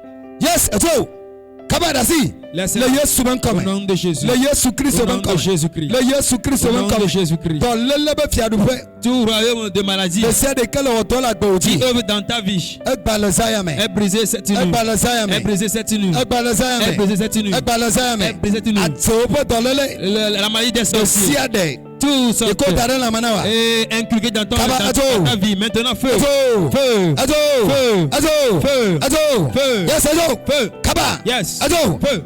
Yes, eto. Kaba dasi. Laisse-la. Le Yesu ben Au comme. nom de Jésus. Le Yesu Christ Au ben nom de comme. Jésus-Christ. Le Yesu Christ Au ben nom de comme. Jésus-Christ. Dans le lebe fiadu fe. Tout royaume de maladie Le ciel de quel hoto la qui gauji. œuvre dans ta vie Ek balazaya me. est brisé cette nuit. Ek balazaya me. Est brisé cette nuit. Ek balazaya Est me. brisé cette nuit. Ek balazaya me. Est brisé cette nuit. Atsopo dolele. La maladie des Le sorciers. ciel Tout ça Iko tare la manawa. est inculqué dans Kaba, dans ato. ta vie. Maintenant, feu. Ato. Feu. Ato. Feu. Ato. Feu. Ato. Feu. Yes, ato. Feu. Kaba. Yes. Ato. Feu.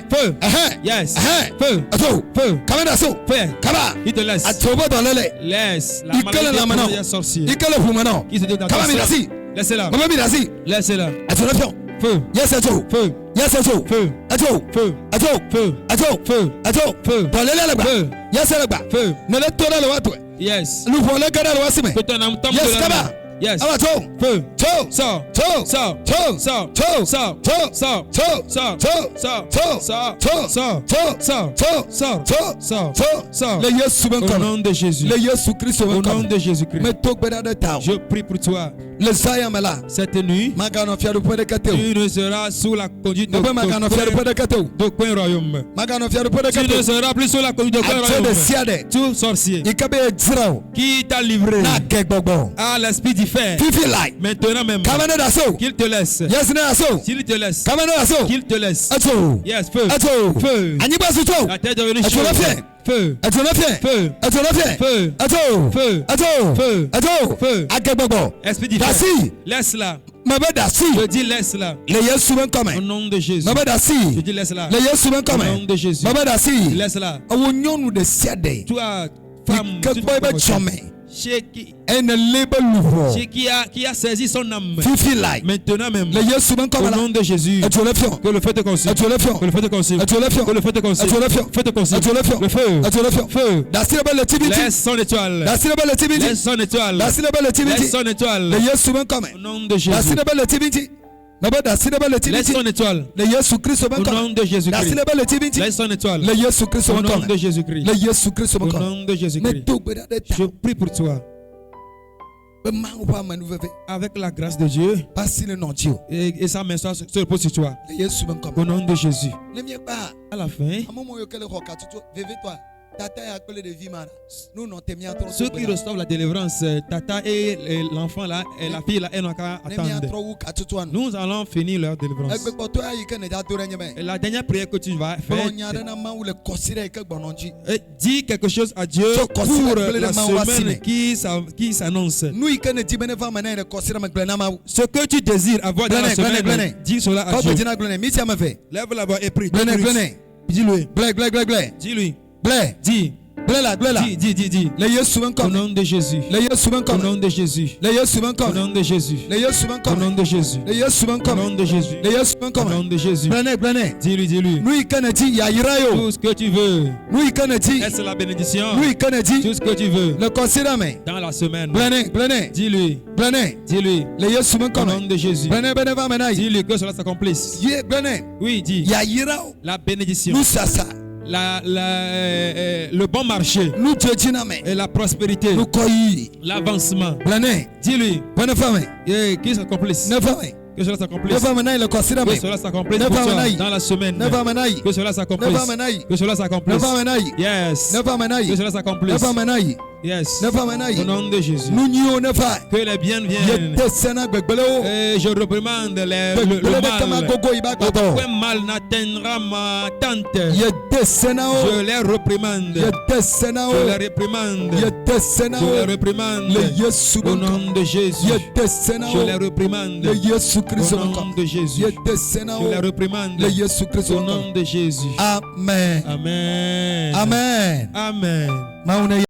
Feu. Yes. Feu. Ato. Feu. Kaba da so. Feu. Kaba. Il te laisse. Atsopo dolele. Laisse la Ikele la maladie mano. des sorciers Ikele fumano. qui se dit dans Kaba ton mi sein. dasi. Laissez-la. Mama mi dasi. Laissez-la. Ato na fion. Feu. Yes, ato. Feu. Yes, ato. Feu. Ato. Ato. Feu. Ato. Feu. Ato. Feu. Ato. Feu. Tolele le gba. Feu. Yes le gba. Feu. Ne le tole le watwe. Yes. Lu fo le gada le wasime. Que ton âme tombe Yes de la kaba. main. Yes. Awa to. Feu. To. Sors. To. Sors. To. Sors. To. Sors. To. Sors. To. Sors. To. Sors. To. Sors. To. Sors. To. Sors. To. Sors. To. Sors. To. Sors. Le Yesu ben Au comme. nom de Jésus. Le Yesu Christ Au ben nom comme. de Jésus-Christ. Me to gbeda de ta. Je prie pour toi. Le sayamela. Cette nuit, Magano fiaru pede kateu. tu ne seras sous la conduite Ne magano fiaru pede kateu. de coin royaume. Magano fiaru pede Tu ne kateu. seras plus sous la conduite de coin Atse de royaume. siade. Tout sorcier Ikabe zrao. qui t'a livré Na kegbogbo. à l'esprit du fer, Fifi like. maintenant même, Kamane da so. qu'il te laisse. Yes na so. S'il te laisse, Kamane da so. qu'il te laisse. Ato. Yes, feu. Ato. Feu. Anyiba suto. La tête est devenue Ato la chaude. fie. Feu. Ato la fie. Feu. Ato la fie. Feu. Ato. Feu. Ato. Feu. Ato. Feu. Akegbogbo. Esprit du fer, Dasi. laisse-la. Mabe dasi. Je dis laisse-la. Le Yesu ben Au comme. nom de Jésus. Mabe Je dasi. dis laisse-la. Le Yesu ben Au comme. nom de Jésus. Mabe dasi. Laisse-la. Awo nyɔnu de sia de. Toi, femme, Ike boy be tsɔmɛ. chez Ene lebe luvɔ. qui a saisi son âme. Fifi like. Maintenant même, Le Yesu ben au comme la. nom de Jésus, Etu le fion. que le feu te consume. Etu le fion. Que le feu te consume. Etu le fion. Que le feu te consume. Etu le fion. Feu te consume. Etu le fion. Le feu. Etu le fion. Feu. Dasi le be le tibiti. Laisse son étoile. Dasi le be le tibiti. Laisse son étoile. Dasi le be le tibiti. Laisse son étoile. Le Yesu ben comme. Au nom de Dasi Jésus. le be le tibiti. Mabe dasi le be le Laisse tibiti. son étoile. Le Yesu Christ ben Au comme. nom de Dasi Jésus-Christ. le be le tibiti. Laisse son étoile. Le Yesu Christ Au ben nom comme. de Jésus-Christ. Le Yesu Christ ben Au comme. nom de Me Jésus-Christ. to gbeda de ta. Je prie pour toi. Be mangu pa manu veve. Avec la grâce de Dieu Pasi le nom Dieu. et sa main se repose sur toi. Le Yesu ben comme. Au nom de Jésus. Le mie ba. À la fin, Amomo yo kele hoka tutu veve toi. Tata ya kole de vie mara. Nous non te mia trop. ceux qui reçoivent la délivrance, Tata et l'enfant là, et la fille là, elles n'ont qu'à Ne mia attendre. trop wu ka tutu anu. Nous allons finir leur délivrance. Egbe kpoto ya yike ne da dore nyeme. Et la dernière prière que tu vas faire, Bon nya na ma wu le kosire ke gbononji. dis quelque chose à Dieu So, pour considère la le mawa semaine sine. qui s'annonce. Nu yike ne tibene va mena ne kosire me glena ma. Ce que tu désires avoir dans la Glene. semaine, dis cela à Ko Dieu. betina glene mi tia me fe. Lève la voix et prie. Glene. Dis-lui. Gle. Dis-lui. Dis. Gle la. Dis. Le Yesu ben Au comme. nom de Jésus. Le Yesu ben Au comme. nom de Jésus. Le Yesu ben Au comme. nom de Jésus. Le Yesu ben Au comme. nom de Jésus. Le Yesu ben Au comme. nom de Jésus. Le Yesu ben Au comme. nom de Jésus. Glene. Dis-lui. Nu yike ne ti ya yira yo. Tout ce que tu veux. Nu yike ne ti. Est-ce la bénédiction? Nu yike ne ti. Tout ce que tu veux Le kosire me. dans la semaine. Glene. Dis-lui. Le Yesu ben Au comme. nom de Jésus. Bene va mena yi. Dis-lui que cela s'accomplisse. Ye glene. Oui, dis. Ya yira o. La bénédiction. Nu sasa. Le bon marché. Nu jejina me. Et la prospérité. Nu koyi. L'avancement. Glene. Dis-lui. Bene fame. Qu'il s'accomplisse. Ne fame. Que cela Ne s'accomplisse. fame na le kosire Que me. cela s'accomplisse Ne pour fame toi na yi. dans la semaine. Ne fame na yi. Que cela Ne s'accomplisse. fame na yi. Que cela Ne s'accomplisse. fame na yi. Yes. Ne fame na Que yi. cela Ne s'accomplisse. fame na yi. Yes. Ne fame na Au yi. nom de Jésus. Nu nyi o ne fa. Que les biens Ye viennent. te sena gbegbele o. Et je reprimande le Gbegbele de kama mal. gogo iba gbato. Aucun mal n'atteindra ma tante. Ye te sena o. Je les reprimande. Ye te sena o. Je les reprimande. Ye te sena Je les o. reprimande. Le Yesu Au ben comme. nom de Jésus. Ye te sena Je o. les reprimande. Le Yesu Christ Au ben nom comme. de Jésus. Ye te sena Je o. les reprimande. Le Yesu Christ Au ben nom comme. de Jésus. Amen. Amen. Amen. Amen. Mauna